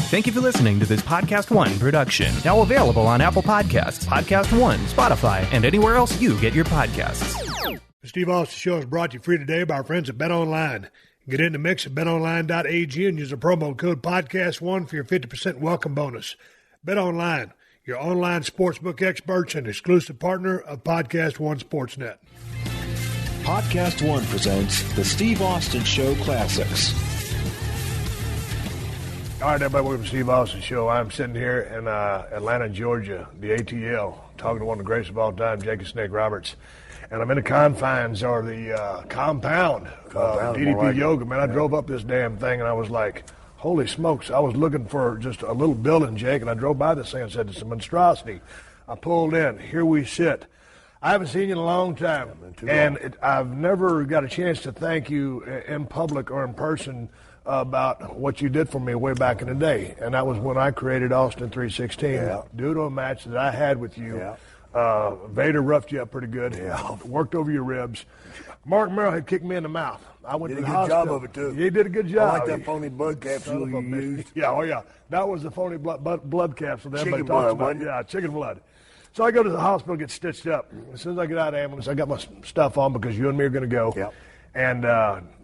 Thank you for listening to this PodcastOne production. Now available on Apple Podcasts, PodcastOne, Spotify, and anywhere else you get your podcasts. The Steve Austin Show is brought to you free today by our friends at BetOnline. Get in the mix at betonline.ag and use the promo code PodcastOne for your 50% welcome bonus. BetOnline, your online sportsbook experts and exclusive partner of PodcastOne Sportsnet. PodcastOne presents the Steve Austin Show Classics. All right, everybody, welcome to the Steve Austin Show. I'm sitting here in Atlanta, Georgia, the ATL, talking to one of the greatest of all time, Jake Snake Roberts. And I'm in the confines, or the compound of DDP like Yoga. Man, I drove up this damn thing, and I was like, holy smokes. I was looking for just a little building, Jake, and I drove by this thing and said, it's a monstrosity. I pulled in. Here we sit. I haven't seen you in a long time, and I've never got a chance to thank you in public or in person about what you did for me way back in the day, and that was when I created Austin 316 due to a match that I had with you. Vader roughed you up pretty good, worked over your ribs. Mark Merrill had kicked me in the mouth. I went to the hospital. Did a good job of it, too. He did a good job. I like that phony blood capsule you used. Yeah. That was the phony blood capsule that everybody Chicken talks blood, about. Yeah, chicken blood. So I go to the hospital, get stitched up. As soon as I get out of the ambulance, I got my stuff on because you and me are going to go. Yep. And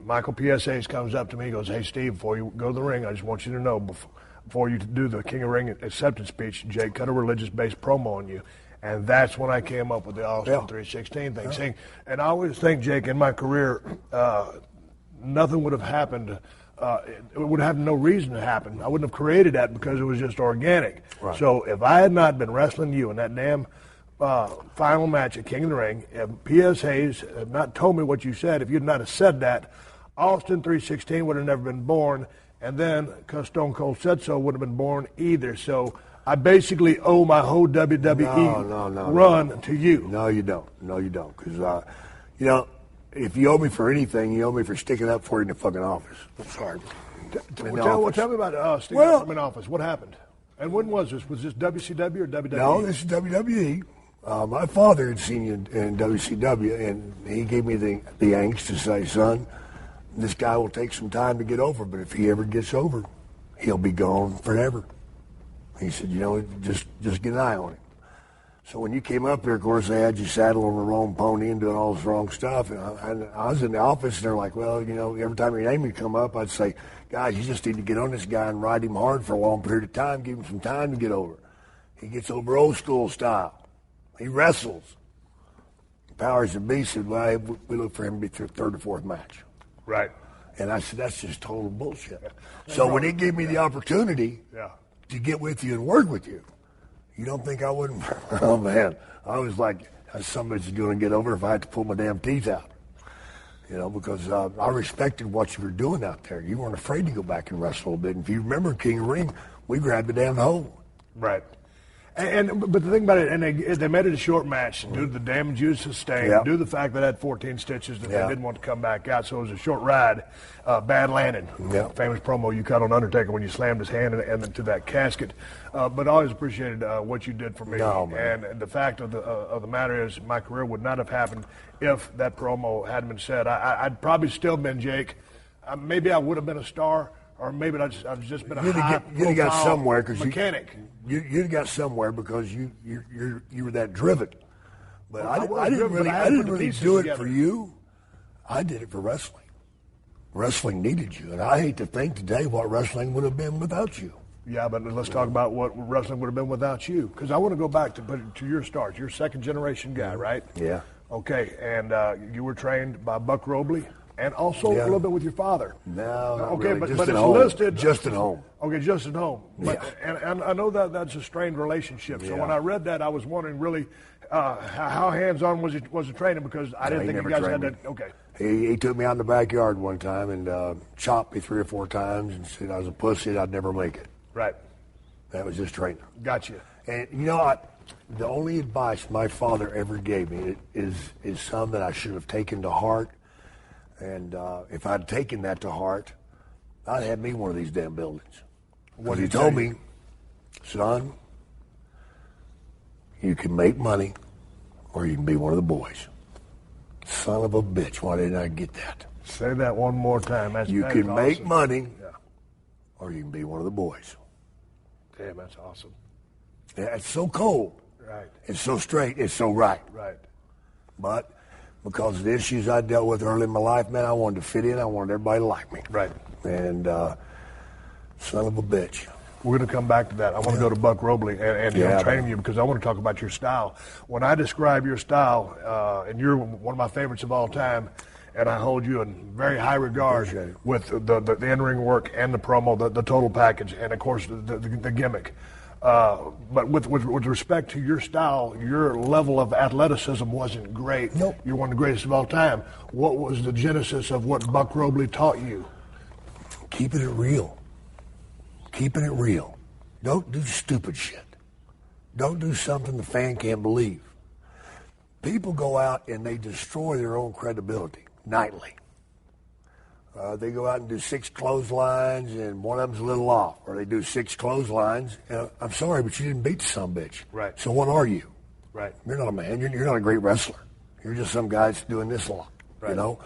Michael PSAs comes up to me. He goes, hey, Steve, before you go to the ring, I just want you to know, before you do the King of Ring acceptance speech, Jake cut a religious-based promo on you. And that's when I came up with the Austin 316 thing. And I always think, Jake, in my career, nothing would have happened. It would have no reason to happen. I wouldn't have created that because it was just organic. Right. So if I had not been wrestling you in that damn final match at King of the Ring, if P.S. Hayes had not told me what you said, if you'd not have said that, Austin 316 would have never been born. And then, because Stone Cold said so, wouldn't have been born either. So I basically owe my whole WWE run to you. No, you don't. No, you don't. Because, if you owe me for anything, you owe me for sticking up for you in the fucking office. I'm sorry. Tell me about sticking up for me in office. What happened? And when was this? Was this WCW or WWE? No, this is WWE. My father had seen you in WCW, and he gave me the angst to say, son, this guy will take some time to get over, but if he ever gets over, he'll be gone forever. He said, just get an eye on him. So when you came up here, of course, they had you saddled on the wrong pony and doing all this wrong stuff. And I was in the office, and they're like, well, every time your name would come up, I'd say, guys, you just need to get on this guy and ride him hard for a long period of time, give him some time to get over. He gets over old school style. He wrestles. Powers that be said, well, we look for him to be third or fourth match. Right. And I said, that's just total bullshit. Yeah. So when he gave me the opportunity to get with you and work with you, you don't think I wouldn't? Oh, man. I was like, somebody's going to get over if I had to pull my damn teeth out. Because I respected what you were doing out there. You weren't afraid to go back and wrestle a bit. And if you remember King of Ring, we grabbed the damn hole. Right. But the thing about it, and they made it a short match due to the damage you sustained, due to the fact that it had 14 stitches that they didn't want to come back out, so it was a short ride, bad landing. Famous promo you cut on Undertaker when you slammed his hand and into that casket. But I always appreciated what you did for me. No, and the fact of the matter is, my career would not have happened if that promo hadn't been said. I'd probably still been Jake. Maybe I would have been a star. Or maybe I've just been a high-profile mechanic. You'd got somewhere because you were that driven. But I didn't really do it for you. I did it for wrestling. Wrestling needed you, and I hate to think today what wrestling would have been without you. Yeah, but let's talk about what wrestling would have been without you. Because I want to go back to your start. You're a second-generation guy, right? Yeah. Okay, and you were trained by Buck Robley. And also a little bit with your father. No, okay, really. But it's listed just at home. Okay, just at home. But, and I know that's a strained relationship. So when I read that, I was wondering really how hands-on was the training, because I didn't think you guys had that. Okay. He took me out in the backyard one time and chopped me 3 or 4 times and said I was a pussy and I'd never make it. Right. That was his training. Gotcha. And the only advice my father ever gave me is some that I should have taken to heart. And if I'd taken that to heart, I'd have me one of these damn buildings. What he told me, son, you can make money or you can be one of the boys. Son of a bitch, why didn't I get that? Say that one more time. You can make money or you can be one of the boys. Damn, that's awesome. Yeah, it's so cold. Right. It's so straight. It's so right. Right. But because of the issues I dealt with early in my life, man, I wanted to fit in. I wanted everybody to like me. Right. And son of a bitch. We're going to come back to that. I want to go to Buck Robley and training you, because I want to talk about your style. When I describe your style, and you're one of my favorites of all time, and I hold you in very high regard with the in-ring work and the promo, the total package, and of course the gimmick. But with respect to your style, your level of athleticism wasn't great. Nope. You're one of the greatest of all time. What was the genesis of what Buck Robley taught you? Keeping it real. Keeping it real. Don't do stupid shit. Don't do something the fan can't believe. People go out and they destroy their own credibility nightly. They go out and do 6 clotheslines and one of them's a little off. Or they do 6 clotheslines. I'm sorry, but you didn't beat the sumbitch. Right. So what are you? Right. You're not a man. You're not a great wrestler. You're just some guy that's doing this a lot. Right. You know?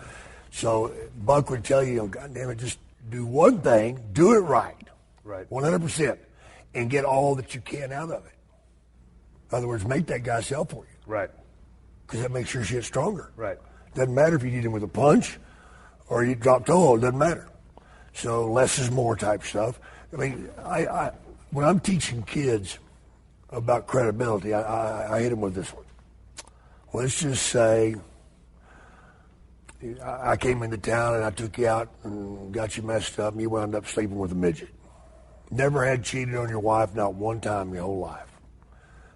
So Buck would tell you, God damn it, just do one thing, do it right. Right. 100%. And get all that you can out of it. In other words, make that guy sell for you. Right. Because that makes your shit stronger. Right. Doesn't matter if you hit him with a punch or you drop toe, it doesn't matter. So less is more type stuff. I mean, I when I'm teaching kids about credibility, I hit them with this one. Let's just say I came into town and I took you out and got you messed up and you wound up sleeping with a midget. Never had cheated on your wife, not one time your whole life.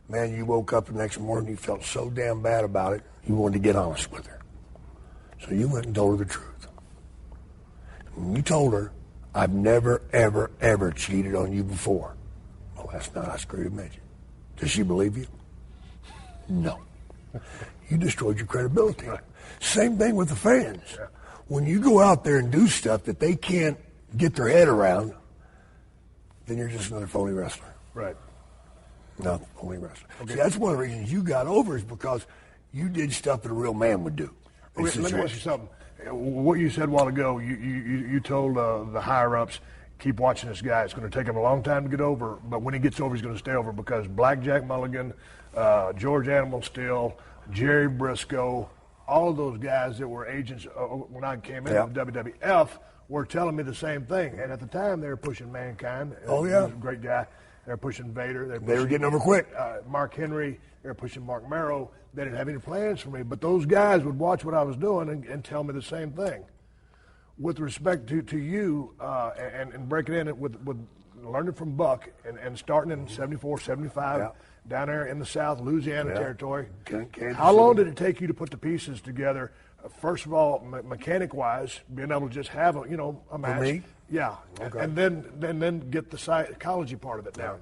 Man, you woke up the next morning, you felt so damn bad about it, you wanted to get honest with her. So you went and told her the truth. And you told her, I've never, ever, ever cheated on you before. Well, last night I screwed a midget. Does she believe you? No. You destroyed your credibility. Right. Same thing with the fans. Yeah. When you go out there and do stuff that they can't get their head around, then you're just another phony wrestler. Right. No, phony wrestler. Okay. See, that's one of the reasons you got over is because you did stuff that a real man would do. Okay, let me ask you something. What you said a while ago, you told the higher-ups, keep watching this guy. It's going to take him a long time to get over, but when he gets over, he's going to stay over because Blackjack Mulligan, George Animal Steel, Jerry Briscoe, all of those guys that were agents when I came into the WWF were telling me the same thing. And at the time, they were pushing Mankind. Oh, yeah. He was a great guy. They were pushing Vader. They were getting over quick. Mark Henry. They were pushing Mark Merrow. They didn't have any plans for me. But those guys would watch what I was doing and tell me the same thing. With respect to you and breaking in with learning from Buck and starting in 74, 75, down there in the South, Louisiana territory, how long did it take you to put the pieces together? First of all, mechanic-wise, being able to just have a match. For me? Yeah. Okay. And then get the psychology part of it down.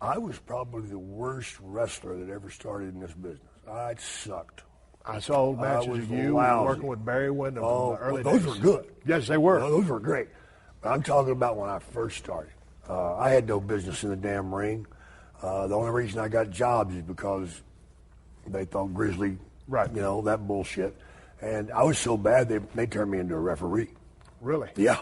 I was probably the worst wrestler that ever started in this business. I sucked. I saw old matches of you working with Barry Windham in the early days. Those were good. Yes, they were. Those were great. But I'm talking about when I first started. I had no business in the damn ring. The only reason I got jobs is because they thought Grizzly, that bullshit. And I was so bad, they turned me into a referee. Really? Yeah.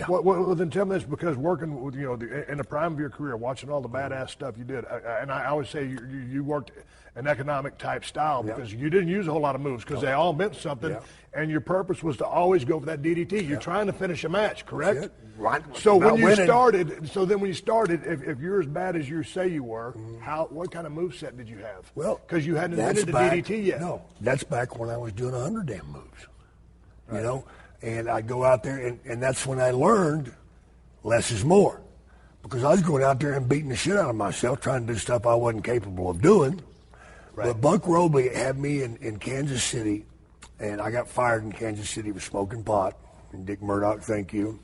Well, then tell me this, because working with, in the prime of your career, watching all the badass stuff you did, and I always say you worked an economic type style because you didn't use a whole lot of moves because they all meant something, and your purpose was to always go for that DDT. You're trying to finish a match, correct? Right. So when you started, if you're as bad as you say you were, what kind of moveset did you have? Well, because you hadn't invented the DDT yet. No, that's back when I was doing 100 damn moves, And I'd go out there, and that's when I learned less is more. Because I was going out there and beating the shit out of myself, trying to do stuff I wasn't capable of doing. Right. But Buck Robley had me in Kansas City, and I got fired in Kansas City for smoking pot. And Dick Murdoch, thank you.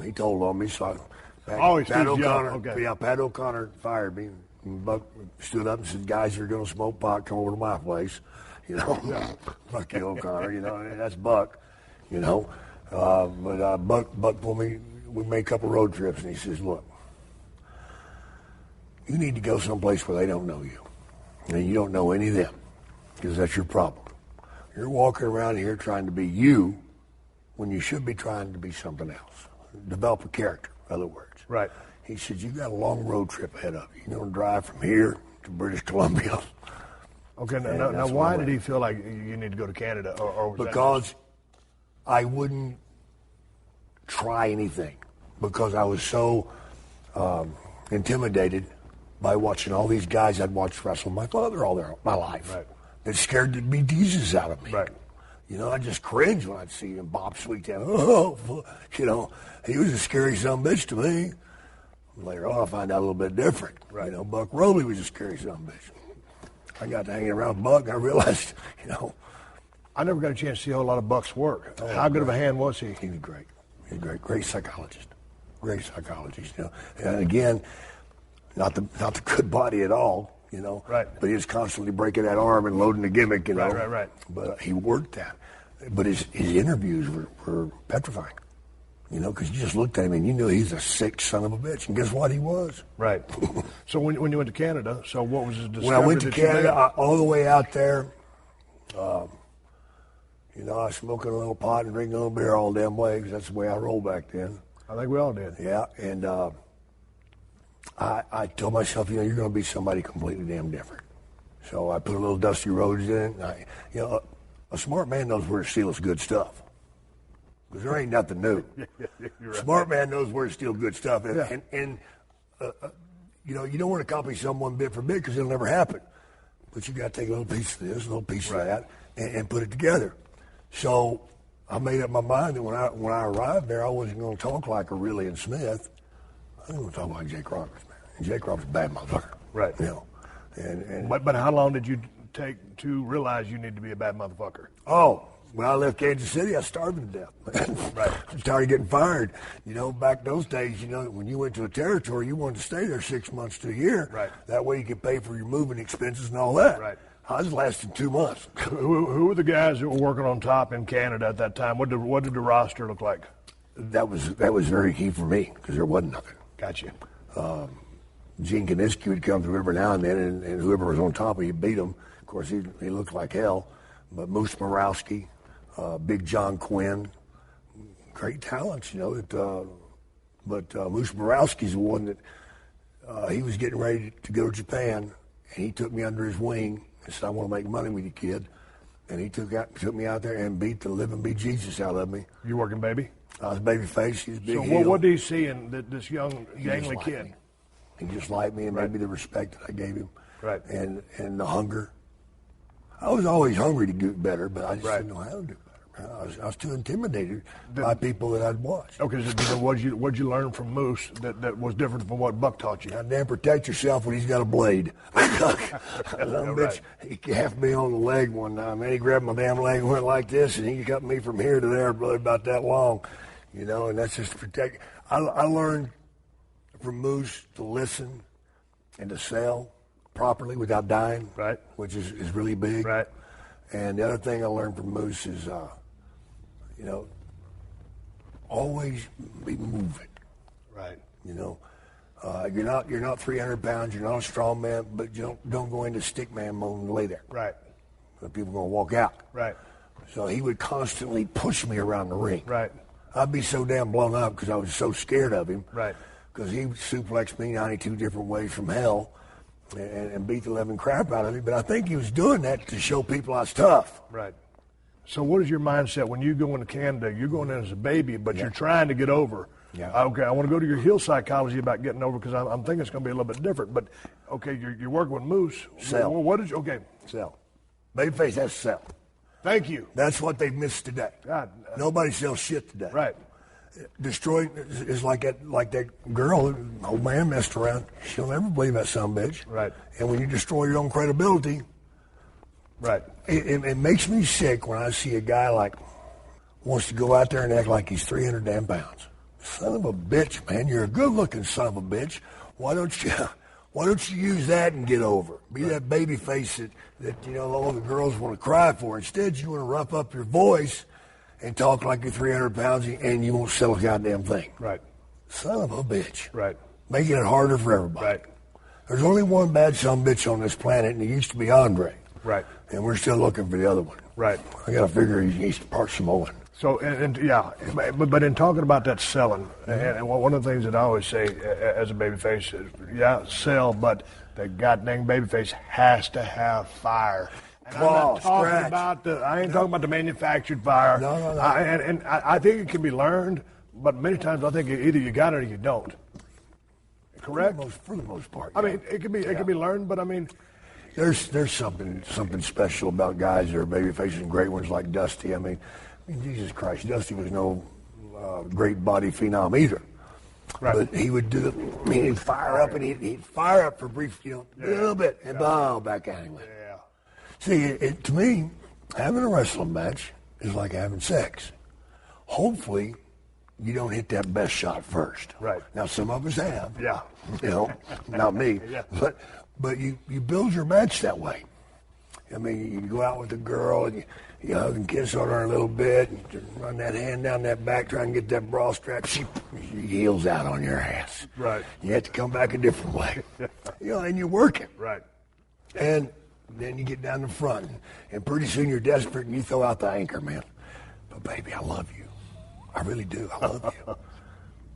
He told on me, so Pat O'Connor fired me. And Buck stood up and said, guys, if you're going to smoke pot, come over to my place. Fuck you, O'Connor, that's Buck. But Buck pulled me, we made a couple road trips, and he says, look, you need to go someplace where they don't know you. And you don't know any of them, because that's your problem. You're walking around here trying to be you when you should be trying to be something else. Develop a character, in other words. Right. He said, you got a long road trip ahead of you. You're going to drive from here to British Columbia. Okay, now why did he feel like you need to go to Canada? Or was because I wouldn't try anything. Because I was so intimidated by watching all these guys I'd watched wrestle my father my life. Right. It scared the bejesus out of me. Right. You know, I just cringed when I'd see him Bob Sweettown. Oh, you know, he was a scary son of a bitch to me. Later on, I find out a little bit different. Right. You know, Buck Robley was a scary son of a bitch. I got to hanging around Buck, and I realized, you know. I never got a chance to see a whole lot of Buck's work. How good of a hand was he? He was great. He was great. Great psychologist. Great psychologist, you know. And again, not the good body at all, you know. Right. But he was constantly breaking that arm and loading the gimmick, you know. Right. But he worked that. But his interviews were petrifying, you know, because you just looked at him and you knew he's a sick son of a bitch. And guess what? He was. Right. So when you went to Canada, so what was his discovery? When I went to Canada, all the way out there, you know, I was smoking a little pot and drinking a little beer all the damn way because that's the way I rolled back then. I think we all did. Yeah, and I told myself, you know, you're going to be somebody completely damn different. So I put a little Dusty Rhodes in it. You know, a smart man knows where to steal his good stuff. Because there ain't nothing new. You're right. Smart man knows where to steal good stuff. Yeah. And you know, you don't want to copy someone bit for bit because it'll never happen. But you got to take a little piece of this, a little piece of that, and put it together. So I made up my mind that when I arrived there, I wasn't going to talk like Aurelian Smith. I was going to talk like Jake Roberts, man. And Jake Roberts is a bad motherfucker. Right. You know. And But how long did you take to realize you need to be a bad motherfucker? Oh, when I left Kansas City, I starved to death. Right. I started getting fired. You know, back those days, you know, when you went to a territory, you wanted to stay there 6 months to a year. Right. That way you could pay for your moving expenses and all that. Right. I was lasting 2 months. Who were the guys that were working on top in Canada at that time? What did the roster look like? That was very key for me because there wasn't nothing. Gotcha. Gene Kaniski would come through every now and then, and whoever was on top of you beat him. Of course, he looked like hell. But Moose Morowski, Big John Quinn, great talents, you know. But Moose Morowski's the one that he was getting ready to go to Japan, and he took me under his wing and said, "I want to make money with you, kid." And he took me out there and beat the living bejesus out of me. You working baby? I was babyface. He was big. So what did he see in this young, gangly kid? Me. He just liked me and maybe the respect that I gave him. Right. And the hunger. I was always hungry to do better, but I just didn't know how to do better. I was too intimidated by people that I'd watched. Okay, so what'd you learn from Moose that was different from what Buck taught you? Goddamn, protect yourself when he's got a blade. Bitch, he half me on the leg one time, man. He grabbed my damn leg and went like this, and he cut me from here to there, brother, about that long. You know, and that's just to protect. I learned from Moose to listen and to sell properly without dying, right? Which is really big, right? And the other thing I learned from Moose is, you know, always be moving, right? You know, you're not 300 pounds, you're not a strong man, but you don't go into stick man mode and lay there, right? People are gonna walk out, right? So he would constantly push me around the ring, right? I'd be so damn blown up because I was so scared of him, right? Because he suplexed me 92 different ways from hell and beat the living crap out of me. But I think he was doing that to show people I was tough. Right. So what is your mindset when you go into Canada? You're going in as a baby, but you're trying to get over. Yeah. Okay, I want to go to your heel psychology about getting over because I'm thinking it's going to be a little bit different. But, okay, you're working with Moose. Sell. What is, okay. Sell. Babyface has to sell. Thank you. That's what they've missed today. God. Nobody sells shit today. Right. Destroy is like that girl, old man messed around. She'll never believe that son of a bitch. Right. And when you destroy your own credibility, right. It makes me sick when I see a guy like wants to go out there and act like he's 300 damn pounds. Son of a bitch, man. You're a good-looking son of a bitch. Why don't you use that and get over? Be that baby face that you know all the girls want to cry for. Instead, you want to rough up your voice and talk like you're 300 pounds and you won't sell a goddamn thing. Right. Son of a bitch. Right. Making it harder for everybody. Right. There's only one bad son of a bitch on this planet, and it used to be Andre. Right. And we're still looking for the other one. Right. I got to figure he's part Samoan. So, yeah, but in talking about that selling, and one of the things that I always say as a babyface is, yeah, sell, but the goddamn babyface has to have fire. And I'm not talking about I ain't talking about the manufactured fire. No. And I think it can be learned, but many times I think either you got it or you don't. Correct? For the most part. I mean, it can be learned, but I mean, there's something special about guys that are babyfaces and great ones like Dusty. I mean, Jesus Christ, Dusty was no great body phenom either. Right. But he would do he'd fire up and he'd fire up for a brief, a little bit, and back at him. Yeah. See, to me, having a wrestling match is like having sex. Hopefully, you don't hit that best shot first. Right. Now, some of us have. Yeah. Not me. Yeah. But you build your match that way. I mean, you go out with a girl and you hug and kiss on her a little bit, and just run that hand down that back, try and get that bra strap. She heels out on your ass. Right. You have to come back a different way. And you work it. Right. And then you get down the front, and pretty soon you're desperate and you throw out the anchor, man. But baby, I love you. I really do. I love you.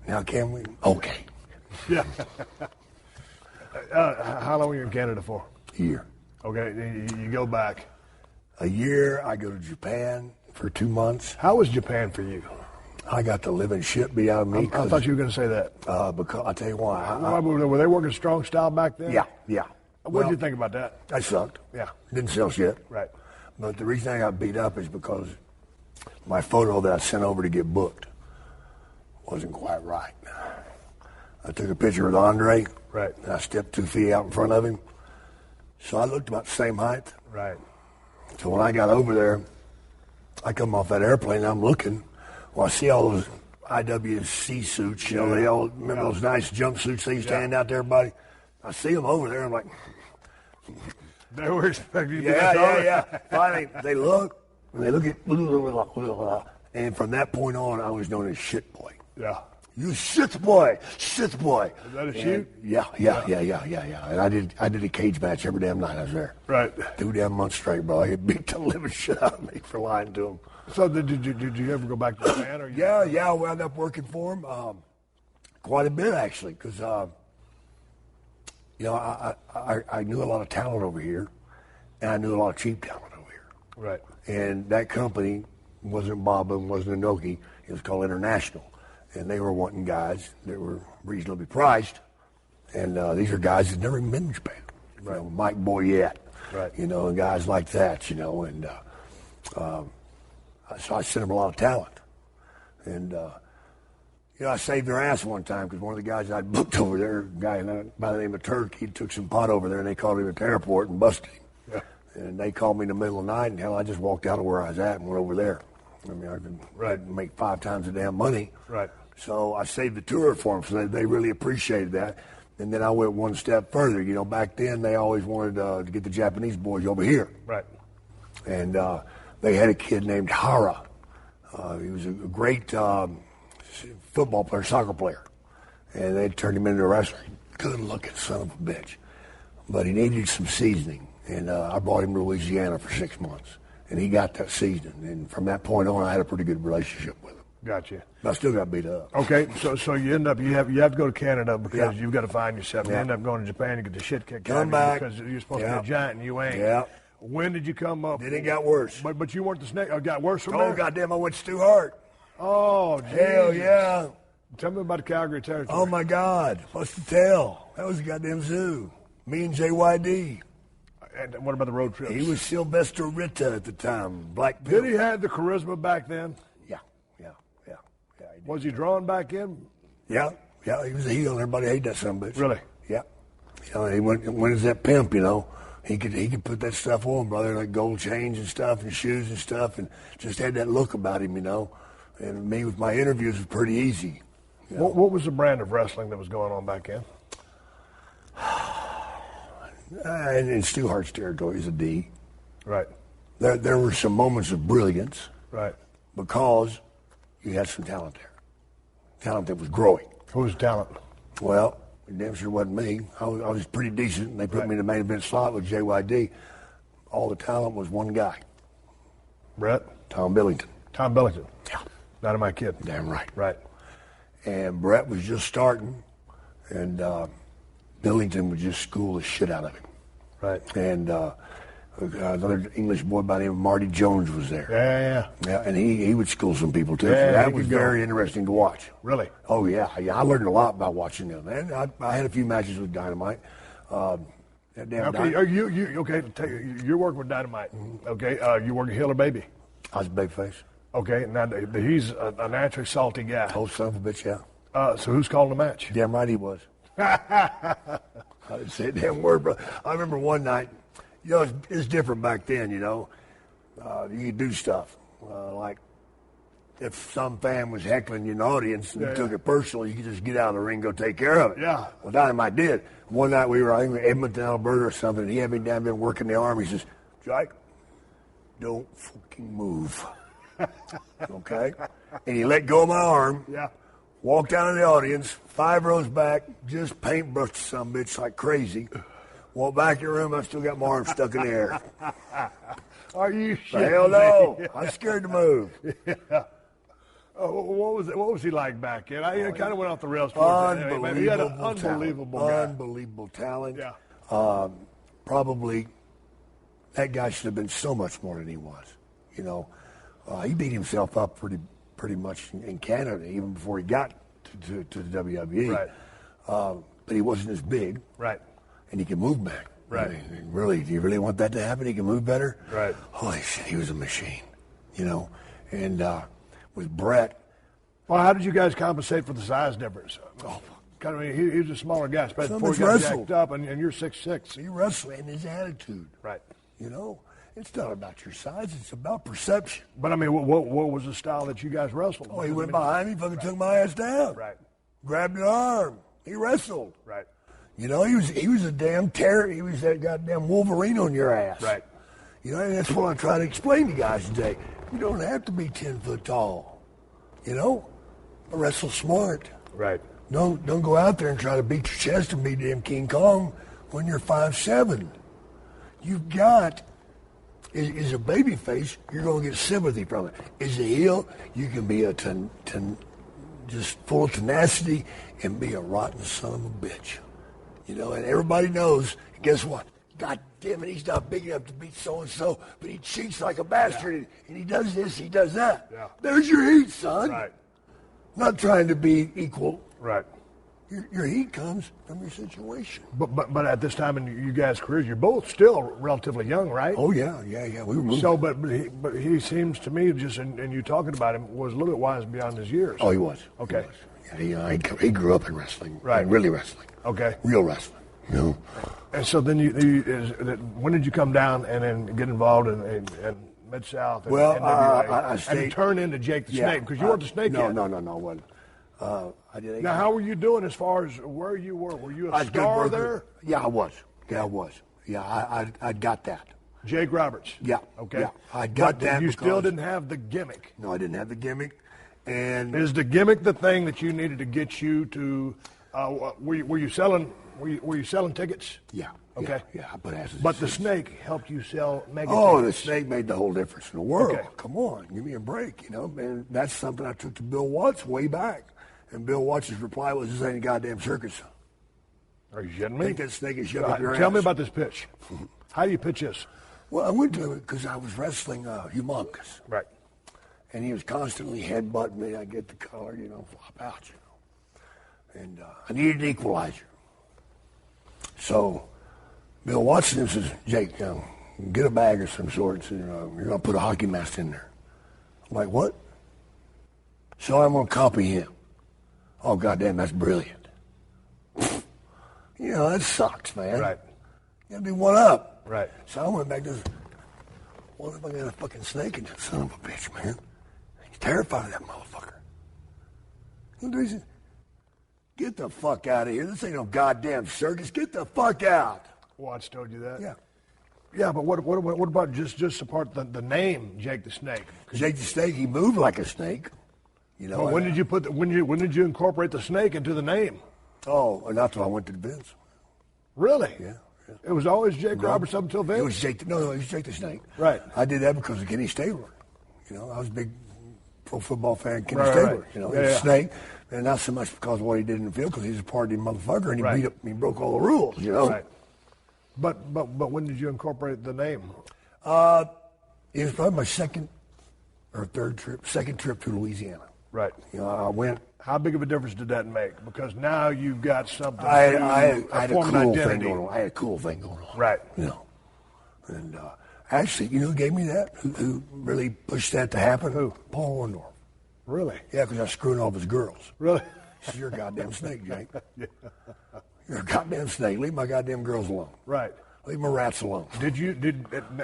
Now, can we? Okay. Yeah. How long were you in Canada for? A year. Okay, you go back. A year, I go to Japan for 2 months. How was Japan for you? I got the living shit beat out of me. I thought you were going to say that. Because I'll tell you why. Were they working strong style back then? Yeah. What did you think about that? I sucked. Yeah. Didn't sell shit. Right. But the reason I got beat up is because my photo that I sent over to get booked wasn't quite right. I took a picture with Andre. Right. And I stepped 2 feet out in front of him. So I looked about the same height. Right. So when I got over there, I come off that airplane and I'm looking. Well, I see all those IWC suits, they all, remember those nice jumpsuits they used to hand out to everybody? I see them over there. I'm like, they were expecting you to be yeah. Finally, they look, and they look at, and from that point on, I was known as Shit Boy. Yeah. You shit boy. Is that a shoot? Yeah. And I did a cage match every damn night I was there. Right. 2 damn months straight, bro. I beat the living shit out of me for lying to him. So did you ever go back to Japan? Or Yeah. I wound up working for him quite a bit actually, because I knew a lot of talent over here, and I knew a lot of cheap talent over here. Right. And that company wasn't Baba and wasn't Inoki. It was called International. And they were wanting guys that were reasonably priced. And these are guys that never even been to Japan. Right. Mike Boyette. Right. And guys like that, And so I sent them a lot of talent. And, I saved their ass one time because one of the guys I'd booked over there, a guy by the name of Turk, he took some pot over there and they called him at the airport and busted him. Yeah. And they called me in the middle of the night, and hell, I just walked out of where I was at and went over there. I mean, I could make 5 times the damn money. Right. So I saved the tour for them, so they really appreciated that. And then I went one step further. Back then they always wanted to get the Japanese boys over here. Right. And they had a kid named Hara. He was a great football player, soccer player. And they turned him into a wrestler. Good-looking son of a bitch. But he needed some seasoning. And I brought him to Louisiana for 6 months. And he got that seasoning. And from that point on, I had a pretty good relationship with him. Gotcha. But I still got beat up. Okay, so you end up you have to go to Canada because you've got to find yourself. You end up going to Japan, you get the shit kicked out of you because you're supposed to be a giant and you ain't. Yeah. When did you come up? Then it got worse. But you weren't the snake. It got worse from there? Oh, goddamn, I went to Stu Hart. Oh, geez. Hell yeah. Tell me about the Calgary territory. Oh, my God. What's the tell? That was a goddamn zoo. Me and JYD. And what about the road trips? He was Sylvester Ritta at the time. Black Bill. Did he have the charisma back then? Yeah. Was he drawn back in? Yeah, he was a heel. Everybody hated that son of a bitch. Really? Yeah. He went as that pimp, He could put that stuff on, brother, like gold chains and stuff and shoes and stuff, and just had that look about him, And me with my interviews was pretty easy. What was the brand of wrestling that was going on back then? And in Stu Hart's territory is a D. Right. There were some moments of brilliance. Right. Because you had some talent there. Talent that was growing. Who was talent? Well, it damn sure wasn't me. I was pretty decent, and they put me in the main event slot with JYD. All the talent was one guy. Brett? Tom Billington. Tom Billington. Yeah. Dynamite Kid. Damn right. Right. And Brett was just starting, and Billington would just school the shit out of him. Right. And another English boy by the name of Marty Jones was there. Yeah. And he would school some people too. Yeah, so that was very interesting to watch. Really? Oh yeah. I learned a lot by watching them. And I had a few matches with Dynamite. Okay, you're working with Dynamite. Okay, you working Hill or Baby? I was babyface. Okay, now he's a naturally salty guy. Oh, son of a bitch, yeah. So who's calling the match? Damn right he was. I didn't say a damn word, bro. I remember one night, it's different back then, you could do stuff. Like if some fan was heckling you in the audience and took it personal, you could just get out of the ring and go take care of it. Yeah. Well, Dynamite did. One night we were, I think, in Edmonton, Alberta or something, and he had me down there working the arm. He says, Jake, don't fucking move. Okay? And he let go of my arm. Yeah. Walked down in the audience, 5 rows back, just paintbrushed some bitch like crazy. Walked back in the room, I still got my arm stuck in the air. Are you sure? Hell no. I'm scared to move. Yeah. What was he like back then? I kind of went off the rails. He had an unbelievable talent. Yeah. Probably that guy should have been so much more than he was. He beat himself up pretty much in Canada even before he got to the WWE. Right. But he wasn't as big. Right. And he could move back. Right. Really, do you really want that to happen? He can move better? Right. Holy shit, he was a machine. And with Brett. Well, how did you guys compensate for the size difference? He was a smaller guy, especially before he got jacked up, and you're 6'6". He wrestled, and his attitude. Right. It's not about your size; it's about perception. But I mean, what was the style that you guys wrestled? Oh, he went behind me, fucking took my ass down. Right. Grabbed an arm. He wrestled. Right. He was a damn terror. He was that goddamn Wolverine on your ass. Right. And that's what I try to explain to guys today. You don't have to be 10 foot tall. Wrestle smart. Right. Don't go out there and try to beat your chest and be damn King Kong when you're 5'7". You've got, as a baby face, you're going to get sympathy from it. As a heel, you can be just full of tenacity and be a rotten son of a bitch. And everybody knows, guess what? God damn it, he's not big enough to beat so-and-so, but he cheats like a bastard, and he does this, he does that. Yeah. There's your heat, son. Right. Not trying to be equal. Right. Your heat comes from your situation. But at this time in you guys' careers, you're both still relatively young, right? Oh yeah. We were moving. So, but he seems to me, and you talking about him, was a little bit wise beyond his years. Oh, he was. Okay. He was. Yeah, he grew up in wrestling. Right. Really wrestling. Okay. Real wrestling. And so then when did you come down and then get involved in Mid-South? And I stayed. And turn into Jake the Snake, because you weren't the Snake yet. No, I wasn't. I did. Now, how were you doing as far as where you were? Were you a star there? Yeah, I was. Yeah, I got that. Jake Roberts. Yeah. Okay. Yeah, I got that. You still didn't have the gimmick. No, I didn't have the gimmick. And is the gimmick the thing that you needed to get you to? Were you selling tickets? Yeah. Okay. Yeah, I put asses. But the Snake helped you sell mega tickets. The Snake made the whole difference in the world. Okay. Come on, give me a break, And that's something I took to Bill Watts way back. And Bill Watts' reply was, "This ain't a goddamn circus." Are you shitting me? Think that Snake is shoving up your ass. Tell me about this pitch. How do you pitch this? Well, I went to it because I was wrestling Humongous. Right. And he was constantly headbutting me. I get the collar, flop out, And I needed an equalizer. So Bill Watson says, Jake, get a bag of some sorts, and you're going to put a hockey mask in there. I'm like, what? So I'm going to copy him. Oh, goddamn, that's brilliant. That sucks, man. Right. You got to be one up. Right. So I went back to what if I got a fucking snake in that son of a bitch, man? He's terrified of that motherfucker. He said, get the fuck out of here. This ain't no goddamn circus. Get the fuck out. Watts told you that? Yeah. Yeah, but what about just apart the name Jake the Snake? Jake the Snake, he moved like a snake. Well, when did you when did you incorporate the snake into the name? Oh, not till I went to Vince. Really? Yeah. It was always Jake Roberts up until Vince? It was Jake. No, it was Jake the Snake. Right. I did that because of Kenny Stabler. I was a big pro football fan, Kenny Stabler. Right. You know, he's a snake, and not so much because of what he did in the field, because he's a party motherfucker, and he beat up, he broke all the rules. You know. Right. But when did you incorporate the name? It was probably my second trip to Louisiana. Right. You know, I went. How big of a difference did that make? Because now you've got something. I had a cool identity. thing going on. I had a cool thing going on. Right. You know, and actually, you know who gave me that? Who really pushed that to happen? Who? Paul Orndorff. Really? Yeah, because I was screwing all of his girls. Really? He said, "You're a goddamn snake, Jake. You're a goddamn snake. Leave my goddamn girls alone. Right. Leave my rats alone."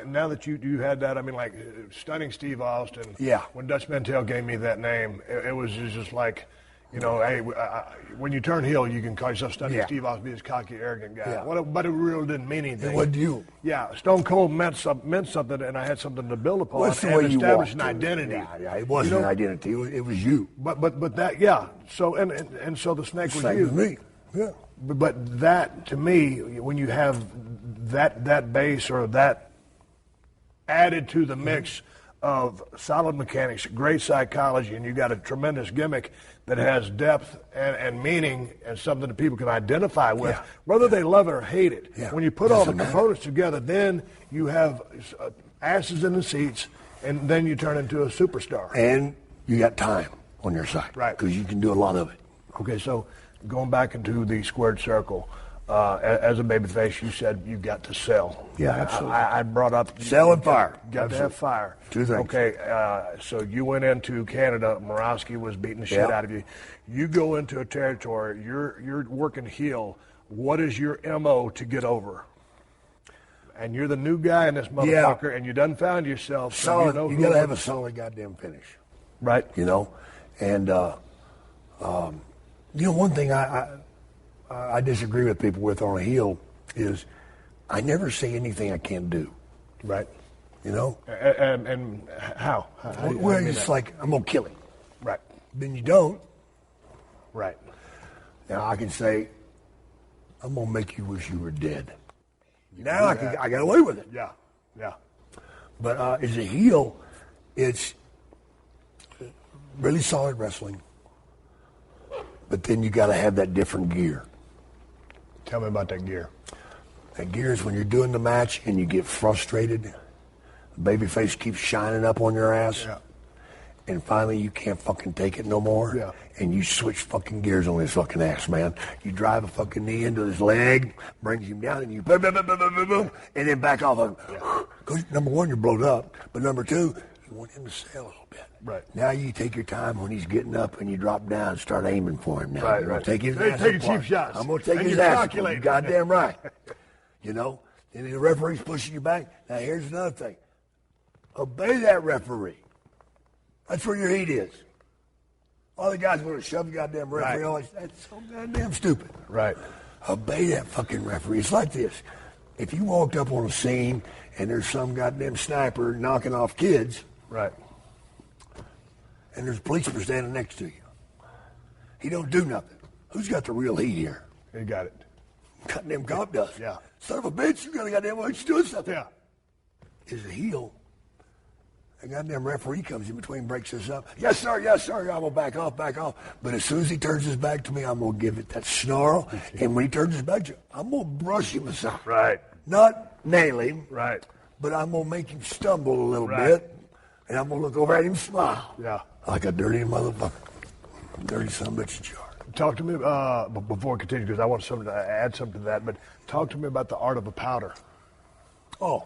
Now that you had that, I mean, like Stunning Steve Austin. Yeah. When Dutch Mantell gave me that name, it was just like, you know, hey, when you turn heel, you can call yourself Stunning Steve Austin, be this cocky, arrogant guy. Yeah. But it really didn't mean anything. What do you? Yeah, Stone Cold meant something, and I had something to build upon. Well, that's the way you establish an walked. identity. Yeah, it wasn't an identity. It was you. But that, yeah. So and so the snake was Snake you. was me. Yeah. But that, to me, when you have that base or that added to the mix of solid mechanics, great psychology, and you got a tremendous gimmick that has depth and meaning and something that people can identify with, whether they love it or hate it. Yeah. When you put all the components together, then you have asses in the seats, and then you turn into a superstar. And you got time on your side. Right. Because you can do a lot of it. Okay, so going back into the squared circle, as a babyface, you said you got to sell. Yeah, absolutely. I brought up sell and fire. Got to have fire. Two things. Okay, so you went into Canada. Morosky was beating the shit out of you. You go into a territory. You're working heel. What is your MO to get over? And you're the new guy in this motherfucker, and you done found yourself. So solid. You got to have a solid goddamn finish. Right. You know, and you know, one thing I disagree with people with on a heel is I never say anything I can't do. Right. You know? And how? Well, it's like, I'm going to kill him. Right. Then you don't. Right. Now I can say, I'm going to make you wish you were dead. Now I got away with it. Yeah. Yeah. But as a heel, it's really solid wrestling. But then you got to have that different gear. Tell me about that gear. That gear is when you're doing the match and you get frustrated. The babyface keeps shining up on your ass. Yeah. And finally you can't fucking take it no more. Yeah. And you switch fucking gears on his fucking ass, man. You drive a fucking knee into his leg, brings him down, and you boom, boom, boom, boom, boom, boom, and then back off of him. Because number one, you're blowed up. But number two, you want him to sell a little bit. Right. Now you take your time when he's getting up and you drop down and start aiming for him now. Right, You're right. Take his Hey, ass taking apart. cheap shots. I'm going to take And his you're ass apart. calculating. You're goddamn right. You know? And the referee's pushing you back. Now here's another thing. Obey that referee. That's where your heat is. All the guys want to shove the goddamn referee. Right. That's so goddamn stupid. Right. Obey that fucking referee. It's like this. If you walked up on a scene and there's some goddamn sniper knocking off kids, Right. and there's a policeman standing next to you, he don't do nothing. Who's got the real heat here? You got it. Goddamn cop does. Yeah. Son of a bitch, you got a goddamn watch doing something. Yeah. Is a heel. A goddamn referee comes in between, breaks this up. Yes, sir, I'm going to back off. But as soon as he turns his back to me, I'm going to give it that snarl. And when he turns his back to you, I'm going to brush him aside. Right. Not nail him. Right. But I'm going to make him stumble a little Right. bit. And I'm going to look over at him and smile. Yeah. Like a dirty motherfucker. Dirty son of a bitch jar. Talk to me before I continue, because I want to add something to that. But talk to me about the art of a powder, Oh.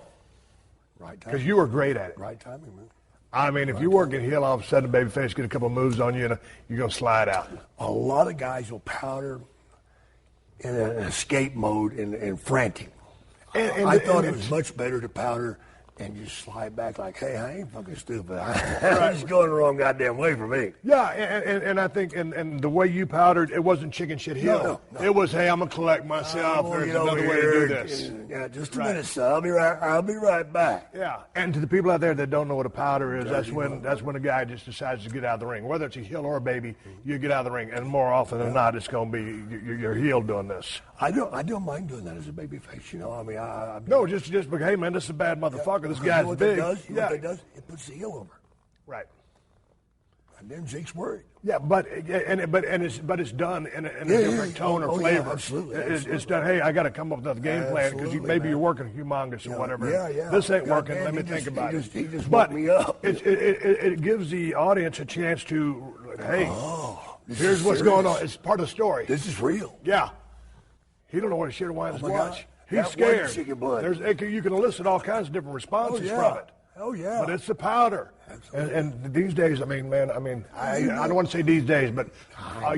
Right timing. because you were great at it. Right timing, man. I mean, if you work in heel, all of a sudden, the babyface get a couple of moves on you, and you're going to slide out. A lot of guys will powder in an escape mode and frantic. And I thought it was much better to powder and just slide back like, hey, I ain't fucking stupid. I'm just going the wrong goddamn way for me. Yeah, and I think and the way you powdered, it wasn't chicken shit heel. No. It was, hey, I'm going to collect myself. There's another way to do this. Yeah, just a Right. minute, son. I'll be right back. Yeah, and to the people out there that don't know what a powder is, that's when a guy just decides to get out of the ring. Whether it's a heel or a baby, you get out of the ring, and more often than not, it's going to be your heel doing this. I don't mind doing that as a baby face, you know. I mean, No, just because, hey, man, this is a bad motherfucker. This guy's what big. That does? You know what that does? It puts the heel over. Right. Then Zeke's worried. Yeah, but it's done in a different tone or flavor. Yeah, absolutely. It's done. Hey, I got to come up with a game plan because maybe you're working humongous or whatever. Yeah. This ain't working. Let me think about it. He just woke me up. It gives the audience a chance to, hey, here's what's going on. It's part of the story. This is real. Yeah. He don't know what a shit of wine is watch. God. He's That scared. was chicken blood. You can elicit all kinds of different responses from it. Oh, yeah. But it's the powder. And these days, I don't want to say these days, but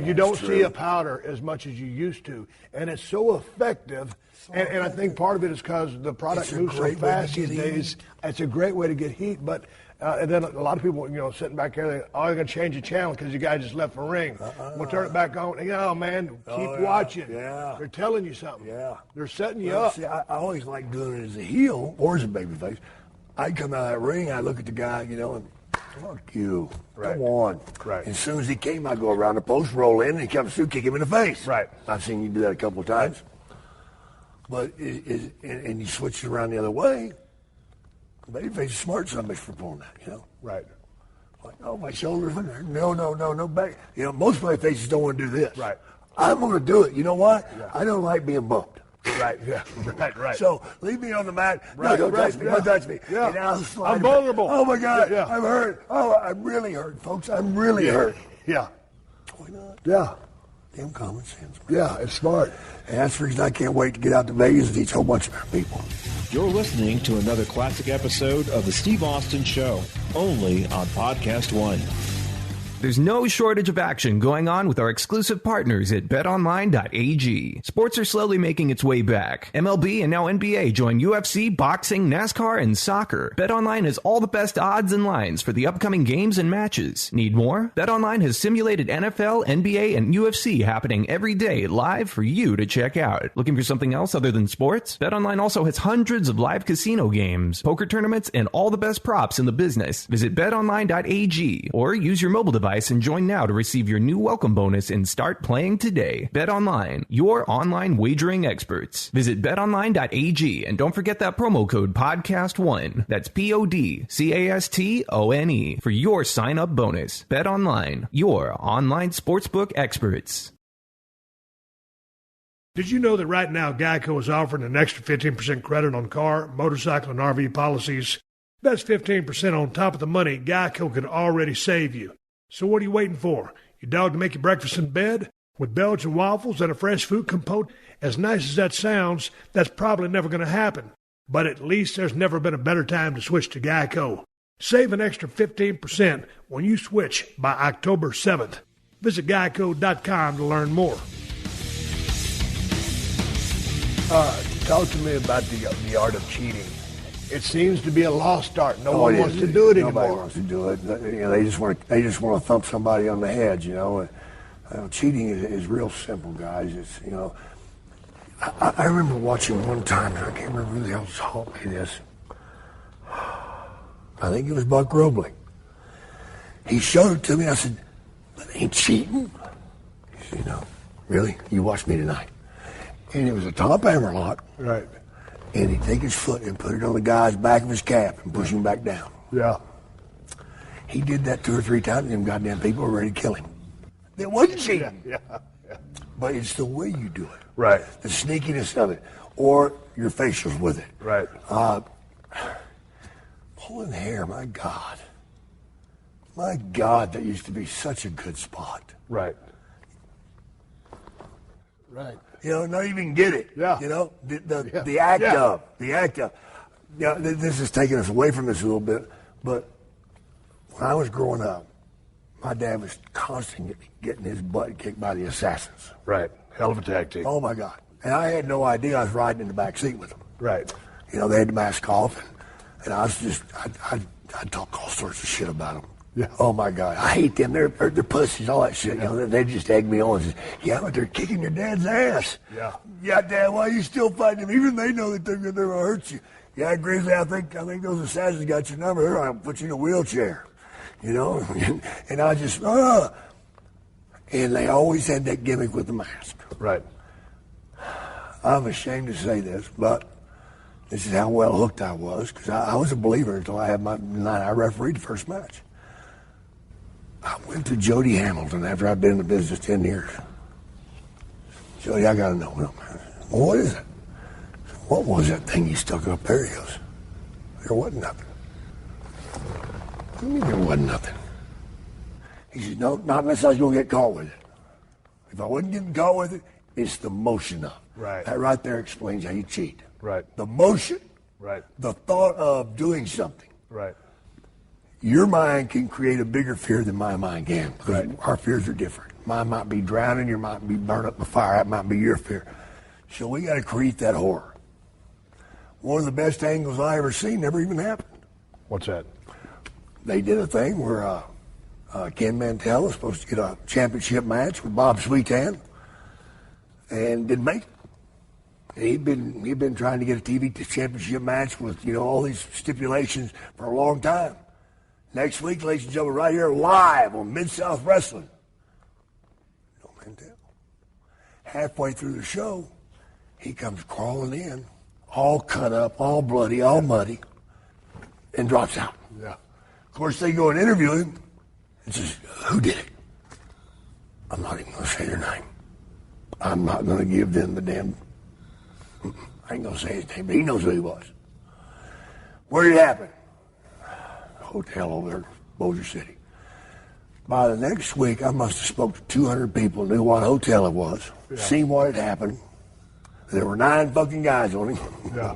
you don't see a powder as much as you used to. And it's so effective. And I think part of it is because the product moves so fast these days. It's a great way to get heat. But and then a lot of people, sitting back there, they're going to change the channel because you guys just left the ring. We'll turn it back on. Man, keep watching. Yeah. They're telling you something. Yeah. They're setting you up. See, I always like doing it as a heel or as a babyface. I come out of that ring, I look at the guy, and fuck you. Right. Come on. Right. And as soon as he came, I go around the post, roll in, and he comes through, kick him in the face. Right. I've seen you do that a couple of times. But and you switch it around the other way. Babyface is smart somebody for pulling that, Right. Like, oh, my shoulder's in there. No, back. Most babyfaces don't want to do this. Right. I'm going to do it. You know why? Yeah. I don't like being bumped. Right, yeah, right. So leave me on the mat. Right, Don't touch me. yeah. Don't touch me. Yeah. And I'll slide I'm vulnerable. Oh my God, Yeah. I'm hurt. Oh, I'm really hurt, folks. I'm really hurt. Yeah. Why not? Yeah. Damn common sense. Yeah, it's smart. And that's the reason I can't wait to get out to Vegas and teach a whole bunch of people. You're listening to another classic episode of The Steve Austin Show, only on PodcastOne. There's no shortage of action going on with our exclusive partners at betonline.ag. Sports are slowly making its way back. MLB and now NBA join UFC, boxing, NASCAR, and soccer. BetOnline has all the best odds and lines for the upcoming games and matches. Need more? BetOnline has simulated NFL, NBA, and UFC happening every day live for you to check out. Looking for something else other than sports? BetOnline also has hundreds of live casino games, poker tournaments, and all the best props in the business. Visit betonline.ag or use your mobile device and join now to receive your new welcome bonus and start playing today. BetOnline, your online wagering experts. Visit betonline.ag and don't forget that promo code PODCAST1. That's PODCASTONE for your sign-up bonus. BetOnline, your online sportsbook experts. Did you know that right now Geico is offering an extra 15% credit on car, motorcycle, and RV policies? That's 15% on top of the money Geico could already save you. So what are you waiting for? Your dog to make you breakfast in bed? With Belgian waffles and a fresh fruit compote? As nice as that sounds, that's probably never going to happen. But at least there's never been a better time to switch to Geico. Save an extra 15% when you switch by October 7th. Visit geico.com to learn more. Talk to me about the art of cheating. It seems to be a lost art. No one wants to do it anymore. Nobody wants to do it. They just want to thump somebody on the head. Cheating is real simple, guys. It's I remember watching one time. I can't remember who the hell taught me this. I think it was Buck Robley. He showed it to me. I said, "That ain't cheating." He said, "No, really? You watch me tonight." And it was a top hammerlock. Right. And he'd take his foot and put it on the guy's back of his cap and push him back down. Yeah. He did that 2 or 3 times, and them goddamn people were ready to kill him. It wasn't cheating. Yeah. But it's the way you do it. Right. The sneakiness of it. Or your facials with it. Right. Pulling hair, my God. My God, that used to be such a good spot. Right. Right. Not even get it. Yeah. The act of. This is taking us away from this a little bit, but when I was growing up, my dad was constantly getting his butt kicked by the assassins. Right. Hell of a tag team. Oh, my God. And I had no idea I was riding in the back seat with them. Right. They had the mask off, and I was just, I'd talk all sorts of shit about them. Yeah. Oh, my God. I hate them. They're pussies, all that shit. They just egg me on and say, yeah, but they're kicking your dad's ass. Yeah. Yeah, Dad, why are you still fighting them? Even they know that they're going to hurt you. Yeah, Grizzly, I think those assassins got your number. They're going to put you in a wheelchair. And I just, And they always had that gimmick with the mask. Right. I'm ashamed to say this, but this is how well hooked I was, because I was a believer until I had my night. I refereed the first match. I went to Jody Hamilton after I'd been in the business 10 years. Jody, I got to know. Well, what is it? What was that thing you stuck up there? He goes, there wasn't nothing. What do you mean there wasn't nothing? He said, no, not unless I was going to get caught with it. If I wasn't getting caught with it, it's the motion of it. Right. That right there explains how you cheat. Right. The motion. Right. The thought of doing something. Right. Your mind can create a bigger fear than my mind can, because our fears are different. Mine might be drowning, your might be burned up in the fire. That might be your fear. So we got to create that horror. One of the best angles I ever seen never even happened. What's that? They did a thing where Ken Mantell was supposed to get a championship match with Bob Sweetan, and didn't make it. He'd been trying to get a TV championship match with all these stipulations for a long time. Next week, ladies and gentlemen, right here live on Mid-South Wrestling. No Mantell. Halfway through the show, he comes crawling in, all cut up, all bloody, all muddy, and drops out. Yeah. Of course, they go and interview him and says, who did it? I'm not even going to say their name. I'm not going to give them the damn... I ain't going to say his name, but he knows who he was. Where did it happen? Hotel over there in Bossier City. By the next week, I must have spoke to 200 people, knew what hotel it was, seen what had happened. There were 9 fucking guys on him. Yeah.